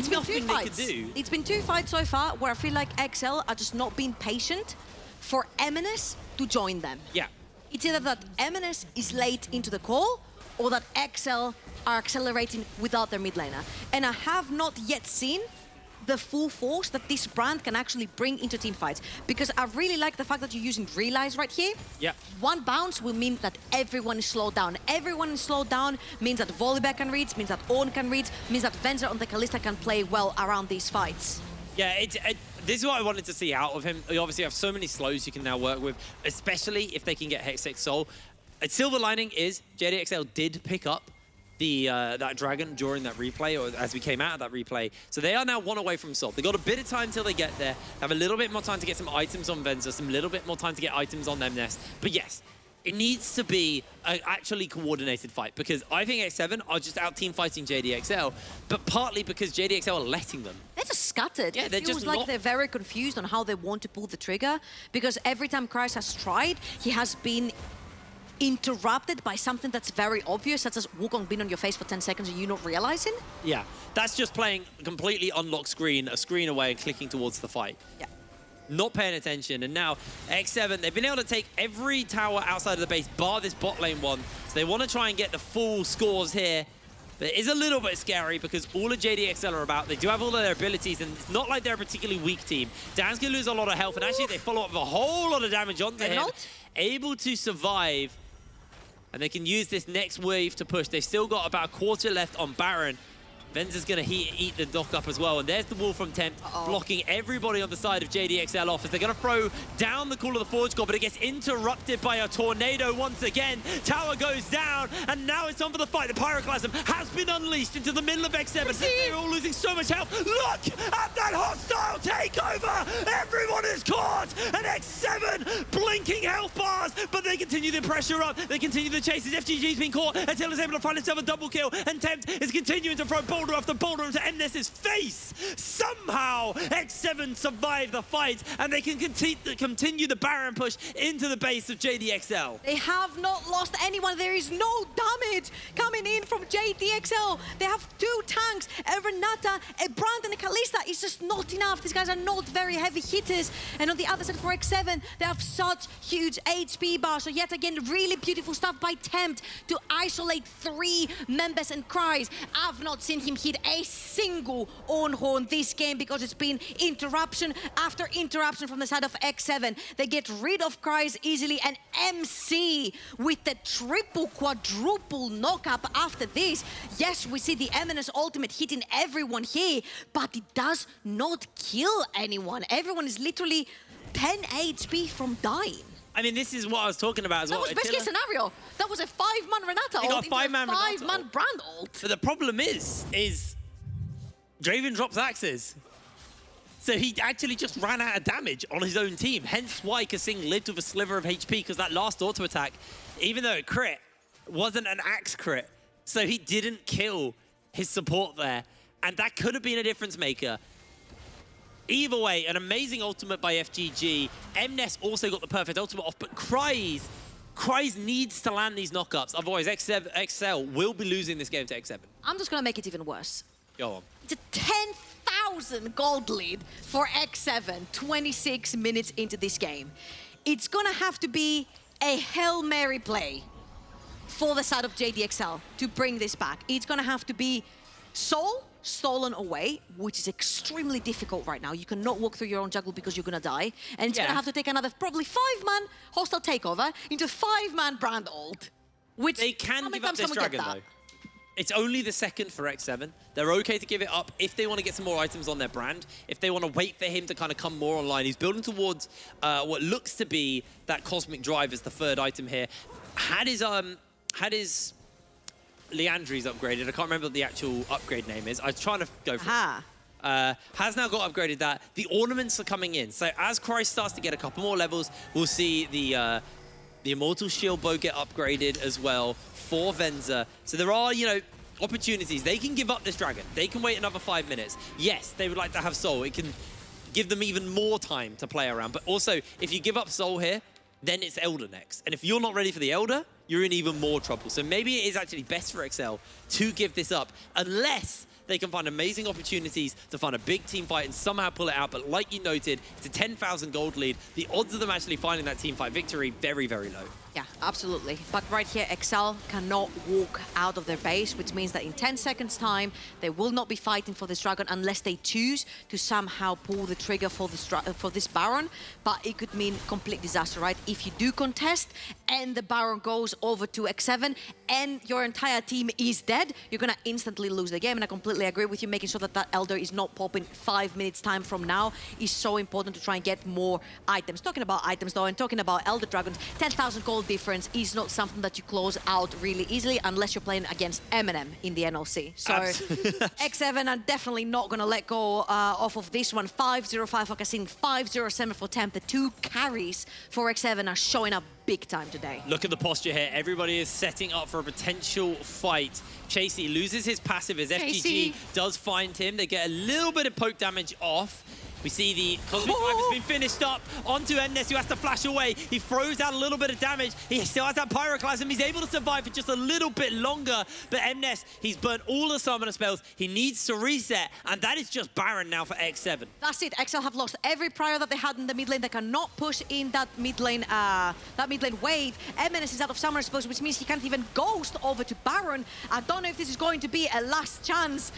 nothing they could do. It's been 2 fights so far where I feel like XL are just not being patient for Eminence to join them. Yeah. It's either that Eminence is late into the call or that XL are accelerating without their mid laner. And I have not yet seen the full force that this brand can actually bring into team fights. Because I really like the fact that you're using Realize right here. Yeah. One bounce will mean that everyone is slowed down. Everyone is slowed down means that Volibear can read, means that Ornn can read, means that Venzer on the Kalista can play well around these fights. Yeah, this is what I wanted to see out of him. You obviously have so many slows you can now work with, especially if they can get Hextech Soul. A silver lining is JDXL did pick up the that dragon during that replay, or as we came out of that replay. So they are now 1 away from Salt. They got a bit of time till they get there. Have a little bit more time to get some items on Venzer, some little bit more time to get items on them Nest. But yes, it needs to be an actually coordinated fight, because I think X7 are just out team fighting JDXL, but partly because JDXL are letting them. They're just scattered. Yeah, they're it feels just like not... they're very confused on how they want to pull the trigger, because every time Cries has tried, he has been interrupted by something that's very obvious, such as Wukong being on your face for 10 seconds and you not realizing. Yeah, that's just playing completely unlocked screen, a screen away and clicking towards the fight. Yeah. Not paying attention, and now X7, they've been able to take every tower outside of the base, bar this bot lane one, so they want to try and get the full scores here. But it is a little bit scary because all of JDXL are about, they do have all of their abilities, and it's not like they're a particularly weak team. Dan's going to lose a lot of health, and actually they follow up with a whole lot of damage onto him. Able to survive, and they can use this next wave to push. They've still got about a quarter left on Baron. Venzer's going to eat the knock up as well. And there's the wall from Tempt, blocking everybody on the side of JDXL off as they're going to throw down the Call of the Forge God, but it gets interrupted by a tornado once again. Tower goes down, and now it's on for the fight. The Pyroclasm has been unleashed into the middle of X7. They're all losing so much health. Look at that hostile takeover! Everyone is caught! And X7 blinking health bars, but they continue the pressure up. They continue the chases. FGG's been caught until he's able to find himself a double kill, and Tempt is continuing to throw boulder after boulder into MNES's face. Somehow, X7 survive the fight, and they can continue the Baron push into the base of JDXL. They have not lost anyone. There is no damage coming in from JDXL. They have 2 tanks, a Renata, a Brand, and a Kalista. It's just not enough. These guys are not very heavy hitters. And on the other side for X7, they have such huge HP bars. So yet again, really beautiful stuff by Tempt to isolate 3 members and Cries. I've not seen him hit a single on-horn this game because it's been interruption after interruption from the side of X7. They get rid of Cries easily, and MC with the triple, quadruple knockup after this. Yes, we see the Eminence ultimate hitting everyone here, but it does not kill anyone. Everyone is literally 10 HP from dying. I mean, this is what I was talking about as well. That was best case scenario. That was a 5-man Renata ult. Got a 5-man Renata 5-man ult. Brand ult. But the problem is Draven drops axes. So he actually just ran out of damage on his own team. Hence why Kasing lived with a sliver of HP, because that last auto attack, even though it crit, wasn't an axe crit. So he didn't kill his support there. And that could have been a difference maker. Either way, an amazing ultimate by FGG. MNES also got the perfect ultimate off, but Cries needs to land these knockups. Otherwise, XL will be losing this game to X7. I'm just going to make it even worse. Go on. It's a 10,000 gold lead for X7, 26 minutes into this game. It's going to have to be a Hail Mary play for the side of JDXL to bring this back. It's going to have to be Soul stolen away, which is extremely difficult right now. You cannot walk through your own jungle because you're gonna die. And it's gonna have to take another probably 5-man hostile takeover into 5-man Brand ult. Which they can give up this dragon though. It's only the second for X7. They're okay to give it up if they want to get some more items on their Brand. If they want to wait for him to kind of come more online. He's building towards what looks to be that Cosmic Drive as the 3rd item here. Had his Leandri's upgraded. I can't remember what the actual upgrade name is. I was trying to go for Aha. it. Has now got upgraded that. The ornaments are coming in. So as Christ starts to get a couple more levels, we'll see the Immortal Shield bow get upgraded as well for Venza. So there are, you know, opportunities. They can give up this dragon. They can wait another 5 minutes. Yes, they would like to have Soul. It can give them even more time to play around. But also, if you give up Soul here, then it's Elder next. And if you're not ready for the Elder, you're in even more trouble. So maybe it is actually best for XL to give this up, unless they can find amazing opportunities to find a big team fight and somehow pull it out. But like you noted, it's a 10,000 gold lead. The odds of them actually finding that team fight victory, very, very low. Yeah, absolutely. But right here, XL cannot walk out of their base, which means that in 10 seconds' time, they will not be fighting for this dragon unless they choose to somehow pull the trigger for this Baron. But it could mean complete disaster, right? If you do contest and the Baron goes over to X7 and your entire team is dead, you're going to instantly lose the game. And I completely agree with you. Making sure that that Elder is not popping 5 minutes time from now is so important to try and get more items. Talking about items, though, and talking about Elder Dragons, 10,000 gold difference is not something that you close out really easily unless you're playing against Eminem in the NLC. So X7 are definitely not going to let go off of this one. 505 for Cassin, 507 for Temp. The two carries for X7 are showing up big time today. Look at the posture here. Everybody is setting up for a potential fight. Chasey loses his passive as FGG does find him. They get a little bit of poke damage off. We see the Cosmic Vibe has been finished up onto Nias, who has to flash away. He throws out a little bit of damage. He still has that Pyroclasm. He's able to survive for just a little bit longer. But Nias, he's burnt all the summoner spells. He needs to reset, and that is just Baron now for X7. That's it. XL have lost every prior that they had in the mid lane. They cannot push in that mid lane wave. Menace is out of summoner spells, which means he can't even ghost over to Baron. I don't know if this is going to be a last chance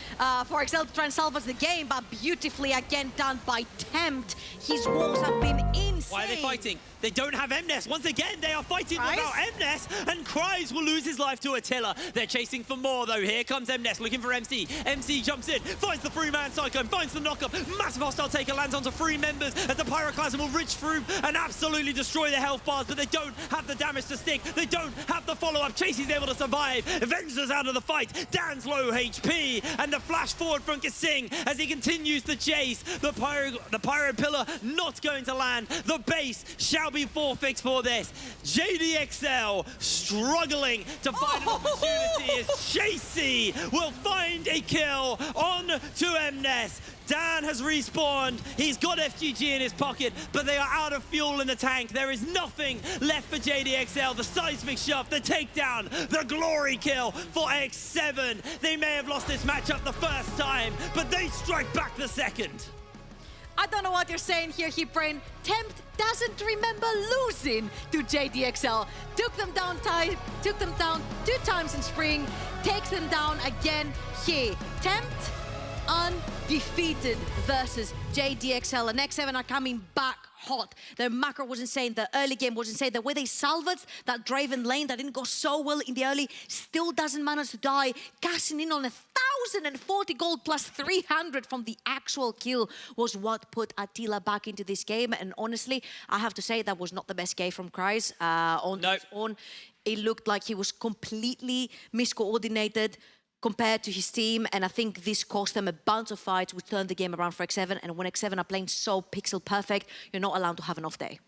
for XL to try and salvage the game, but beautifully again done by Tempt. His walls have been insane. Why are they fighting? They don't have Nias. Once again, they are fighting without Nias, and Kryze will lose his life to Attila. They're chasing for more, though. Here comes Nias looking for MC. MC jumps in, finds the three-man Cyclone, finds the knockup. Massive hostile taker lands onto 3 members as the Pyroclasm will reach through and absolutely destroy the health bars, but they don't have the damage to stick. They don't have the follow-up. Chasey's able to survive. Avengers out of the fight. Dan's low HP, and the flash forward from Kasing as he continues to chase. The Pyro Pillar not going to land. The base shall be forfeit for this. JDXL struggling to find an opportunity as Chasey will find a kill on to Nias. Dan has respawned. He's got FGG in his pocket, but they are out of fuel in the tank. There is nothing left for JDXL. The seismic shove, the takedown, the glory kill for X7. They may have lost this matchup the first time, but they strike back the second. I don't know what you're saying here, Hipbrain. Tempt doesn't remember losing to JDXL. Took them down 2 times in spring, takes them down again here. Tempt undefeated versus JDXL, and X7 are coming back hot. Their macro was insane. The early game was insane. The way they salvaged that Draven lane that didn't go so well in the early still doesn't manage to die. Cashing in on 1,040 gold plus 300 from the actual kill was what put Attila back into this game. And honestly, I have to say that was not the best game from Kryze on his own. It looked like he was completely miscoordinated compared to his team, and I think this cost them a bunch of fights, which turned the game around for X7, and when X7 are playing so pixel perfect, you're not allowed to have an off day.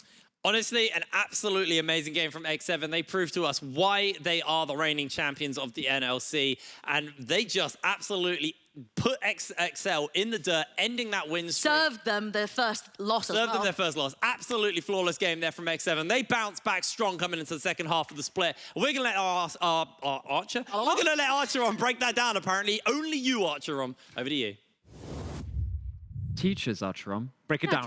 Honestly, an absolutely amazing game from X7. They proved to us why they are the reigning champions of the NLC, and they just absolutely put XL in the dirt, ending that win streak. Served them their first loss as well. Served them their first loss. Absolutely flawless game there from X7. They bounced back strong coming into the second half of the split. We're going to let our Archer? We're going to let Archeron break that down, apparently. Only you, Archeron. Over to you. Teachers, Archeron. Break it down.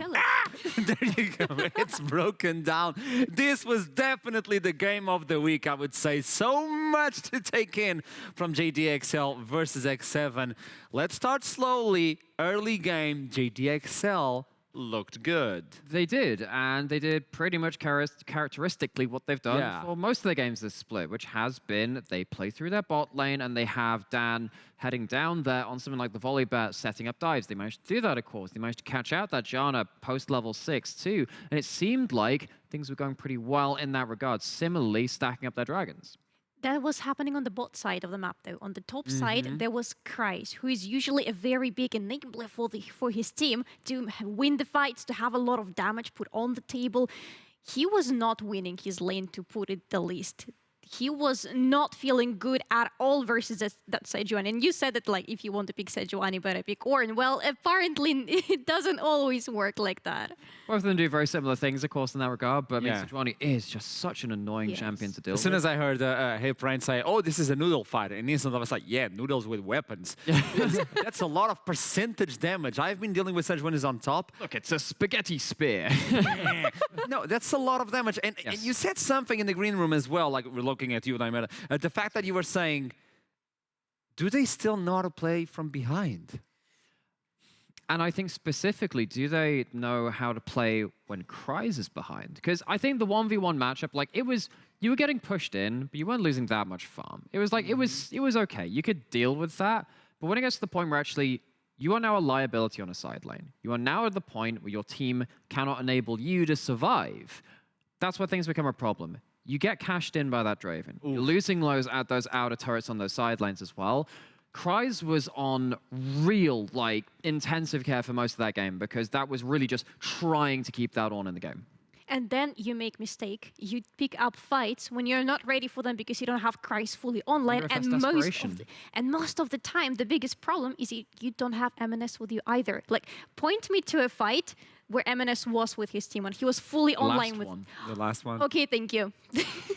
There you go. It's broken down. This was definitely the game of the week, I would say. So much to take in from JDXL versus X7. Let's start slowly. Early game, JDXL looked good. They did, and they did pretty much characteristically what they've done for most of their games this split, which has been they play through their bot lane and they have Dan heading down there on something like the volley bat, setting up dives. They managed to do that, of course. They managed to catch out that Janna post-level 6 too, and it seemed like things were going pretty well in that regard, similarly stacking up their dragons. That was happening on the bot side of the map, though. On the top side, there was Kreis, who is usually a very big enabler for his team to win the fights, to have a lot of damage put on the table. He was not winning his lane, to put it the least. He was not feeling good at all versus that Sejuani. And you said that, like, if you want to pick Sejuani, better pick Ornn. Well, apparently it doesn't always work like that. Both of them do very similar things, of course, in that regard. But Yeah. Sejuani is just such an annoying Yes. champion to deal As soon with. as I heard Brian say, "Oh, this is a noodle fight," and instantly I was like, "Yeah, noodles with weapons." That's a lot of percentage damage. I've been dealing with Sejuani on top. Look, it's a spaghetti spear. No, that's a lot of damage. And Yes. you said something in the green room as well, like we're looking at you, Naimera. The fact that you were saying, do they still know how to play from behind? And I think specifically, do they know how to play when Kreis is behind? Because I think the 1v1 matchup, like you were getting pushed in, but you weren't losing that much farm. It was like, it was okay. You could deal with that. But when it gets to the point where actually you are now a liability on a side lane, you are now at the point where your team cannot enable you to survive. That's where things become a problem. You get cashed in by that Draven. You're losing those outer turrets on those side lanes as well. Kreis was on real, like, intensive care for most of that game because that was really just trying to keep that on in the game. And then you make mistake. You pick up fights when you're not ready for them because you don't have Kreis fully online. That's And desperation. most of the time, the biggest problem is you don't have MNS with you either. Like, point me to a fight where MNS was with his team and he was fully online with. The last one. Okay, thank you.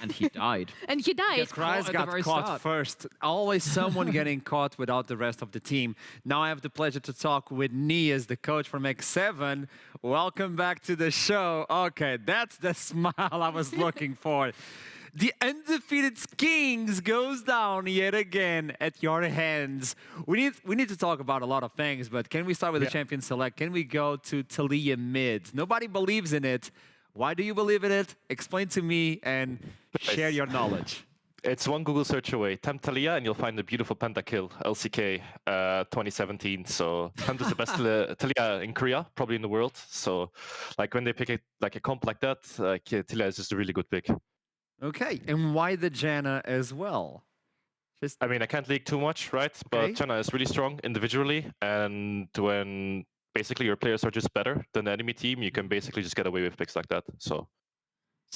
And he died. And he died. Kreis at the got very caught start. first. Always someone getting caught without the rest of the team. Now I have the pleasure to talk with Nias, the coach from X7. Welcome back to the show. Okay, that's the smile I was looking for. The undefeated Kings goes down yet again at your hands. We need to talk about a lot of things, but can we start with the champion select? Can we go to Talia mid? Nobody believes in it. Why do you believe in it? Explain to me and share your knowledge. It's one Google search away. Tempt Talia, and you'll find a beautiful pentakill, LCK 2017. So Tempt is the best Talia in Korea, probably in the world. So, like when they pick a comp like that, Talia is just a really good pick. Okay, and why the Janna as well? I mean, I can't leak too much, right? But Okay. Janna is really strong individually, and when basically your players are just better than the enemy team, you can basically just get away with picks like that. So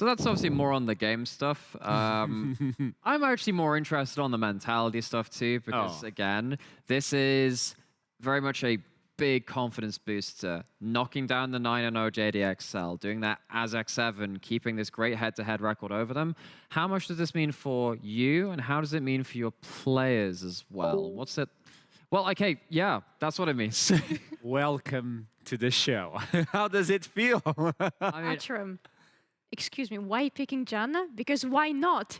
that's obviously more on the game stuff. I'm actually more interested on the mentality stuff too, because again, this is very much a big confidence booster. Knocking down the 9-0 JDXL, doing that as X7, keeping this great head-to-head record over them. How much does this mean for you, and how does it mean for your players as well? What's it? Well, okay, yeah, that's what it means. Welcome to the show. How does it feel? I mean, Atrum. Excuse me, why picking Janna? Because why not?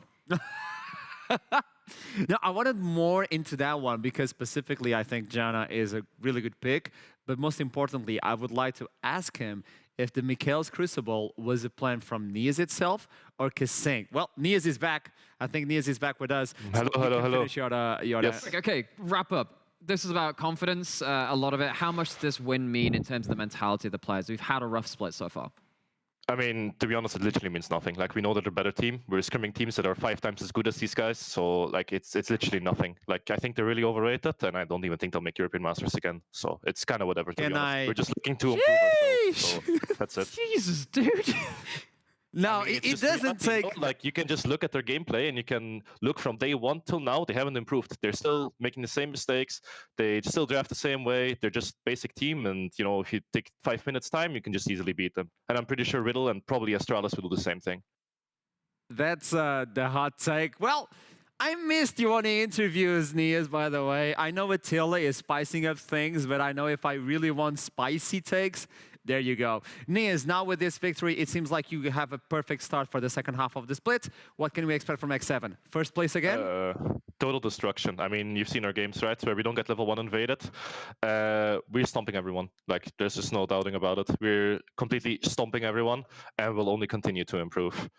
No, I wanted more into that one because specifically I think Janna is a really good pick. But most importantly, I would like to ask him if the Mikhail's Crucible was a plan from Nias itself or Kasink. Well, Nias is back. I think Nias is back with us. Hello, you hello, can hello. finish your Yes. okay, wrap up. This is about confidence, a lot of it. How much does this win mean in terms of the mentality of the players? We've had a rough split so far. I mean, to be honest, it literally means nothing. Like, we know that they're a better team. We're scrimming teams that are 5 times as good as these guys. So, like, it's literally nothing. Like, I think they're really overrated, and I don't even think they'll make European Masters again. So, it's kind of whatever, to be honest. We're just looking to improve ourselves. So, that's it. Jesus, dude. No, I mean, it it's just doesn't reality, take... though. Like, you can just look at their gameplay, and you can look from day one till now. They haven't improved. They're still making the same mistakes. They still draft the same way. They're just basic team, and you know, if you take 5 minutes time, you can just easily beat them. And I'm pretty sure Riddle and probably Astralis will do the same thing. That's the hot take. Well, I missed you on the interviews, Nias, by the way. I know Attila is spicing up things, but I know if I really want spicy takes, there you go. Nias, now with this victory, it seems like you have a perfect start for the second half of the split. What can we expect from X7? First place again? Total destruction. I mean, you've seen our games, right? Where we don't get level 1 invaded. We're stomping everyone. Like, there's just no doubting about it. We're completely stomping everyone, and we'll only continue to improve.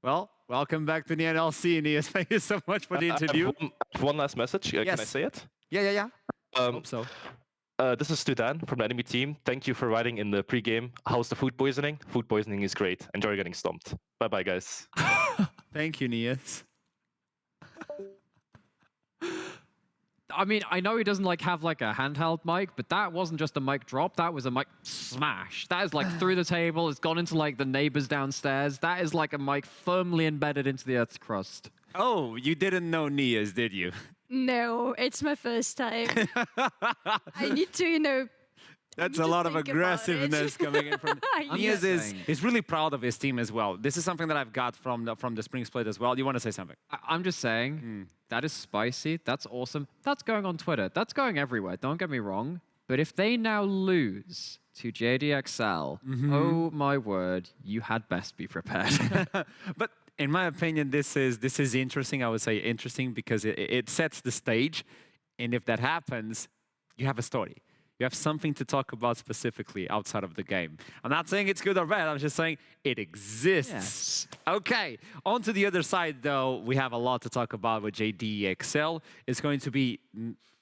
Well, welcome back to the NLC, Nias. Thank you so much for the interview. I have one last message. Can I Yes. say it? Yeah. Hope so. This is Studan from the enemy team. Thank you for writing in the pre-game. How's the food poisoning? Food poisoning is great. Enjoy getting stomped. Bye-bye, guys. Thank you, Nias. I mean, I know he doesn't have like a handheld mic, but that wasn't just a mic drop. That was a mic smash. That is like through the table. It's gone into like the neighbors downstairs. That is like a mic firmly embedded into the Earth's crust. Oh, you didn't know Nias, did you? No, it's my first time. I need to, That's I a need to lot of think about it. aggressiveness coming in from Nias. guessing. Is really proud of his team as well. This is something that I've got from the spring split as well. You want to say something? I'm just saying, that is spicy. That's awesome. That's going on Twitter. That's going everywhere. Don't get me wrong. But if they now lose to JDXL, oh my word, you had best be prepared. But in my opinion, this is interesting. I would say interesting because it sets the stage, and if that happens, you have a story. You have something to talk about specifically outside of the game. I'm not saying it's good or bad. I'm just saying it exists. Yes. Okay. On to the other side, though, we have a lot to talk about with JDXL. It's going to be,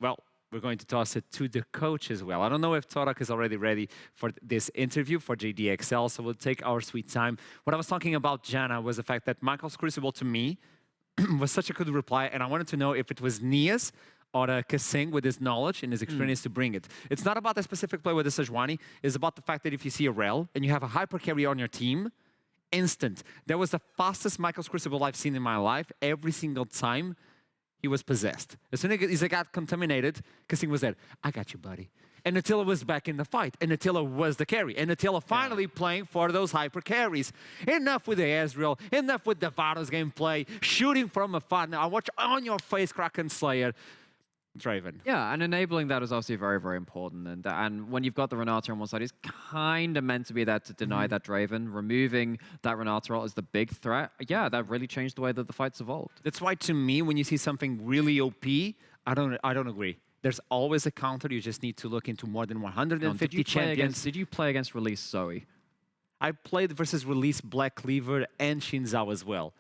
well, we're going to toss it to the coach as well. I don't know if Torok is already ready for this interview for JDXL, so we'll take our sweet time. What I was talking about, Jana, was the fact that Michael's Crucible to me was such a good reply, and I wanted to know if it was Nias or Kasing with his knowledge and his experience to bring it. It's not about the specific play with the Sejuani. It's about the fact that if you see a rel and you have a hyper carry on your team, instant. That was the fastest Michael's Crucible I've seen in my life. Every single time he was possessed. As soon as he got contaminated, Kasing was there. I got you, buddy. And Attila was back in the fight. And Attila was the carry. And Attila finally playing for those hyper carries. Enough with the Ezreal. Enough with the Vados gameplay. Shooting from afar. Now I watch on your face, Kraken Slayer. Draven. Yeah, and enabling that is obviously very, very important. And when you've got the Renata on one side, it's kind of meant to be there to deny that Draven. Removing that Renata ult as the big threat, yeah, that really changed the way that the fight's evolved. That's why, to me, when you see something really OP, I don't agree. There's always a counter. You just need to look into more than 150 champions. Did you play against Release Zoe? I played versus Release Black Cleaver and Shinzao as well.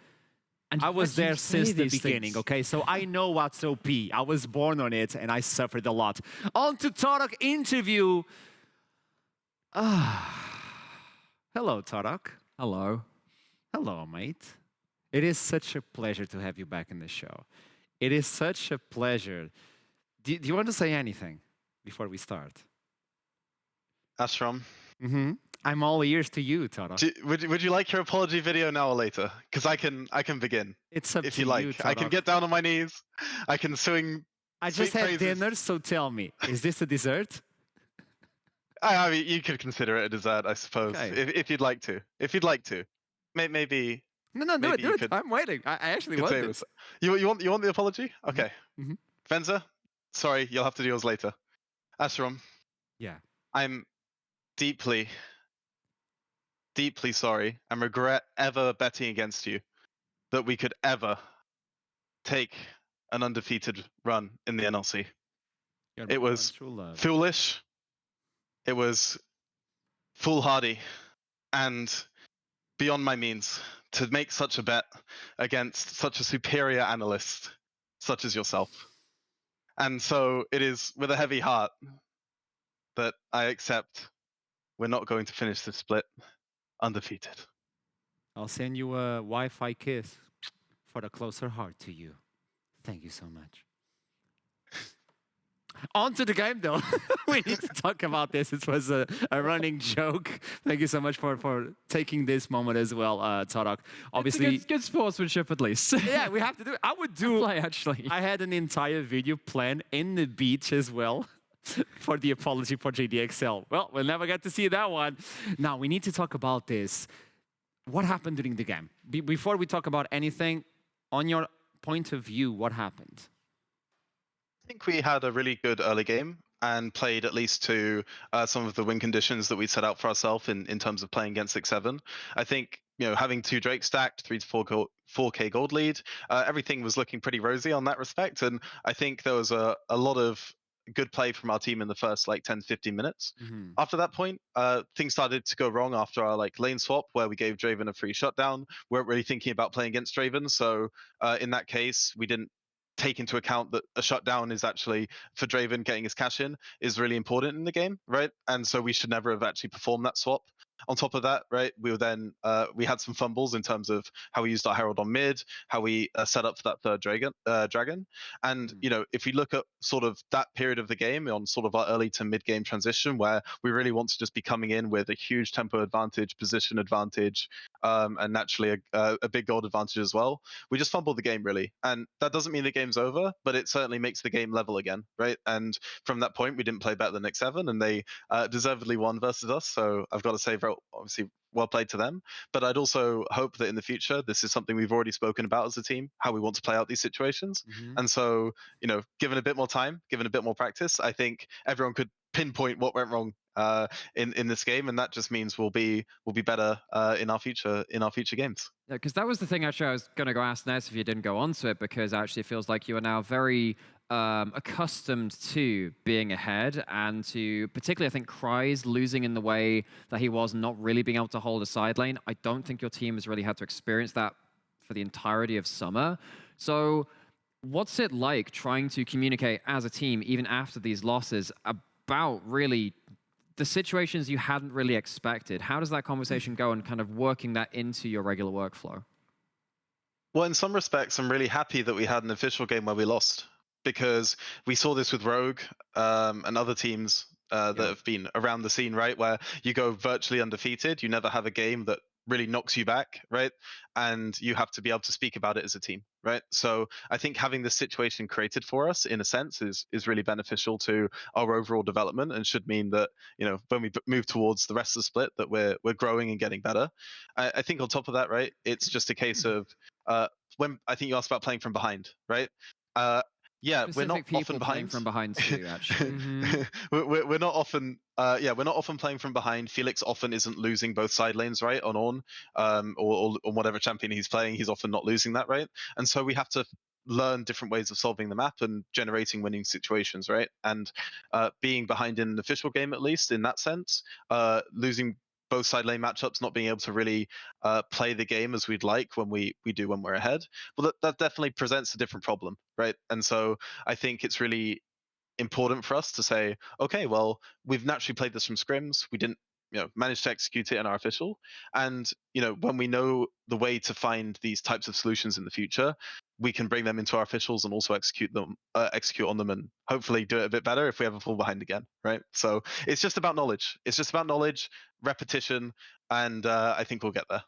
And I was there since the beginning, things. okay? So I know what's OP. I was born on it, and I suffered a lot. On to Torok interview. Hello, Torok. Hello. Hello, mate. It is such a pleasure to have you back in the show. It is such a pleasure. Do you want to say anything before we start? Astrom, I'm all ears to you, Torok. would you like your apology video now or later? Because I can begin It's up if to you like. I can Torok. get down on my knees. I can swing. I just sweet had praises. dinner, so tell me, is this a dessert? I mean, you could consider it a dessert, I suppose, Okay. if you'd like to. If you'd like to, maybe. No, do Maybe you it. could- I'm waiting. I actually could want say this. You want the apology? Okay. Mhm. Venza, sorry, you'll have to do yours later. Astrom, Yeah. I'm deeply sorry and regret ever betting against you that we could ever take an undefeated run in the NLC. You're It my was true love. Foolish. It was foolhardy and beyond my means to make such a bet against such a superior analyst such as yourself. And so it is with a heavy heart that I accept we're not going to finish this split undefeated. I'll send you a Wi-Fi kiss for a closer heart to you. Thank you so much. On to the game, though. We need to talk about this. It was a running joke. Thank you so much for taking this moment as well, Torok. Obviously, It's good sportsmanship at least. yeah, we have to do it. I would do. Play actually. I had an entire video planned in the beach as well for the apology for JDXL. Well, we'll never get to see that one. Now, we need to talk about this. What happened during the game? Before we talk about anything, on your point of view, what happened? I think we had a really good early game and played at least to some of the win conditions that we set out for ourselves in terms of playing against 6-7. I think, having 2 Drake stacked, 3 to 4K gold lead, everything was looking pretty rosy on that respect. And I think there was a lot of good play from our team in the first 10 to 15 minutes. After that point, things started to go wrong after our lane swap where we gave Draven a free shutdown. We weren't really thinking about playing against Draven. So in that case, we didn't take into account that a shutdown is actually, for Draven getting his cash in, is really important in the game, right? And so we should never have actually performed that swap. On top of that, right, we were then we had some fumbles in terms of how we used our Herald on mid, how we set up for that third dragon. And if you look at sort of that period of the game on sort of our early to mid game transition, where we really want to just be coming in with a huge tempo advantage, position advantage, and naturally a big gold advantage as well, we just fumbled the game really. And that doesn't mean the game's over, but it certainly makes the game level again, right? And from that point, we didn't play better than X7, and they deservedly won versus us. So I've got to say, obviously, well played to them. But I'd also hope that in the future, this is something we've already spoken about as a team, how we want to play out these situations. And so, given a bit more time, given a bit more practice, I think everyone could pinpoint what went wrong in this game, and that just means we'll be better in our future games. Yeah, because that was the thing actually I was going to go ask Nias if you didn't go on to it, because actually it feels like you are now very accustomed to being ahead, and to particularly I think Cry's losing in the way that he was, not really being able to hold a side lane. I don't think your team has really had to experience that for the entirety of summer. So what's it like trying to communicate as a team even after these losses about really the situations you hadn't really expected? How does that conversation go, and kind of working that into your regular workflow? Well, in some respects, I'm really happy that we had an official game where we lost, because we saw this with Rogue and other teams that have been around the scene, right? Where you go virtually undefeated, you never have a game that really knocks you back, right? And you have to be able to speak about it as a team, right? So I think having this situation created for us, in a sense, is really beneficial to our overall development, and should mean that, when we move towards the rest of the split, that we're growing and getting better. I think on top of that, right, it's just a case of when I think you asked about playing from behind, right? Yeah, we're not often behind from behind too, actually. we're not often we're not often playing from behind. Felix often isn't losing both side lanes, right, on or whatever champion he's playing, he's often not losing that, right? And so we have to learn different ways of solving the map and generating winning situations, right? And being behind in an official game, at least in that sense, losing both side lane matchups, not being able to really play the game as we'd like when we do when we're ahead, well, that definitely presents a different problem, right? And so I think it's really important for us to say, okay, well, we've naturally played this from scrims, we didn't manage to execute it in our official, and when we know the way to find these types of solutions in the future, we can bring them into our officials and also execute on them, and hopefully do it a bit better if we ever fall behind again, right? So it's just about knowledge. It's just about knowledge, repetition, and I think we'll get there.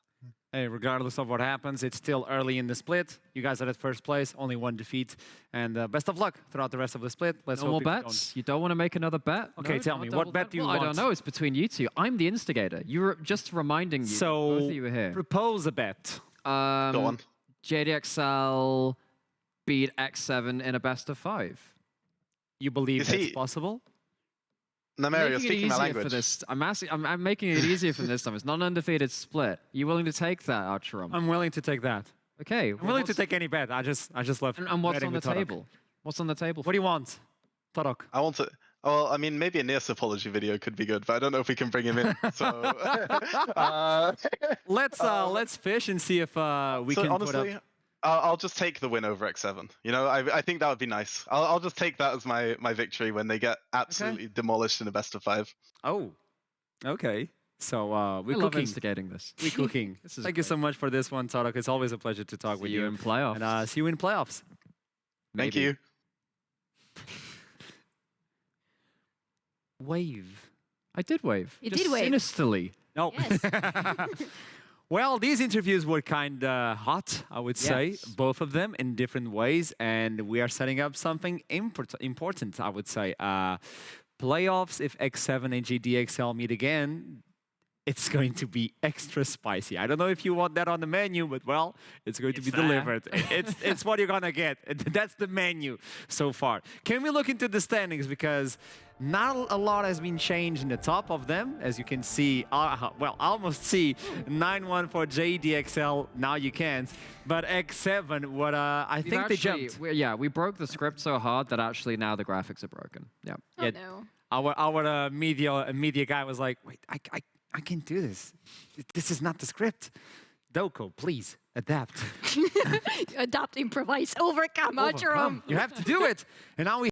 Hey, regardless of what happens, it's still early in the split. You guys are at first place, only one defeat, and best of luck throughout the rest of the split. Let's no hope more bets? You don't want to make another bet? Okay, tell me, what bet do you want? I don't know. It's between you two. I'm the instigator. You were just reminding you. So, both of you were here. Propose a bet. Go on. JDXL beat X7 in a best of 5. You believe that's possible? Nameri, you're speaking my language. For this. I'm making it easier for this time. It's not an undefeated split. You willing to take that, Archerum? I'm willing to take that. Okay. I'm willing to take any bet. I just love. And what's on the table? What's on the table? What do you want, Torok? I want to. Well, I mean, maybe a Nias apology video could be good, but I don't know if we can bring him in. So let's fish and see if we can honestly, put up. I'll just take the win over X7. I think that would be nice. I'll just take that as my victory when they get absolutely demolished in a best of 5. Oh, okay. So we're love cooking. Instigating this. We're cooking. Thank you so much for this one, Torok. It's always a pleasure to talk with you. See you in playoffs. And see you in playoffs. Thank you. Wave. I did wave. You Just did wave. Sinisterly. No. Yes. Well, these interviews were kind of hot, I would say, Yes. both of them in different ways, and we are setting up something important, I would say. Playoffs, if X7 and JDXL meet again, it's going to be extra spicy. I don't know if you want that on the menu, but well, it's going to be delivered. It's what you're gonna get. That's the menu so far. Can we look into the standings, because not a lot has been changed in the top of them, as you can see. Well, almost see 9-1 for JDXL. Now you can't, but X7. What I think they jumped. We broke the script so hard that actually now the graphics are broken. Yeah. Oh, no. Our media guy was like, wait, I can't do this. This is not the script. Doko, please adapt. Adapt, improvise, overcome, Archerum. You have to do it. And now we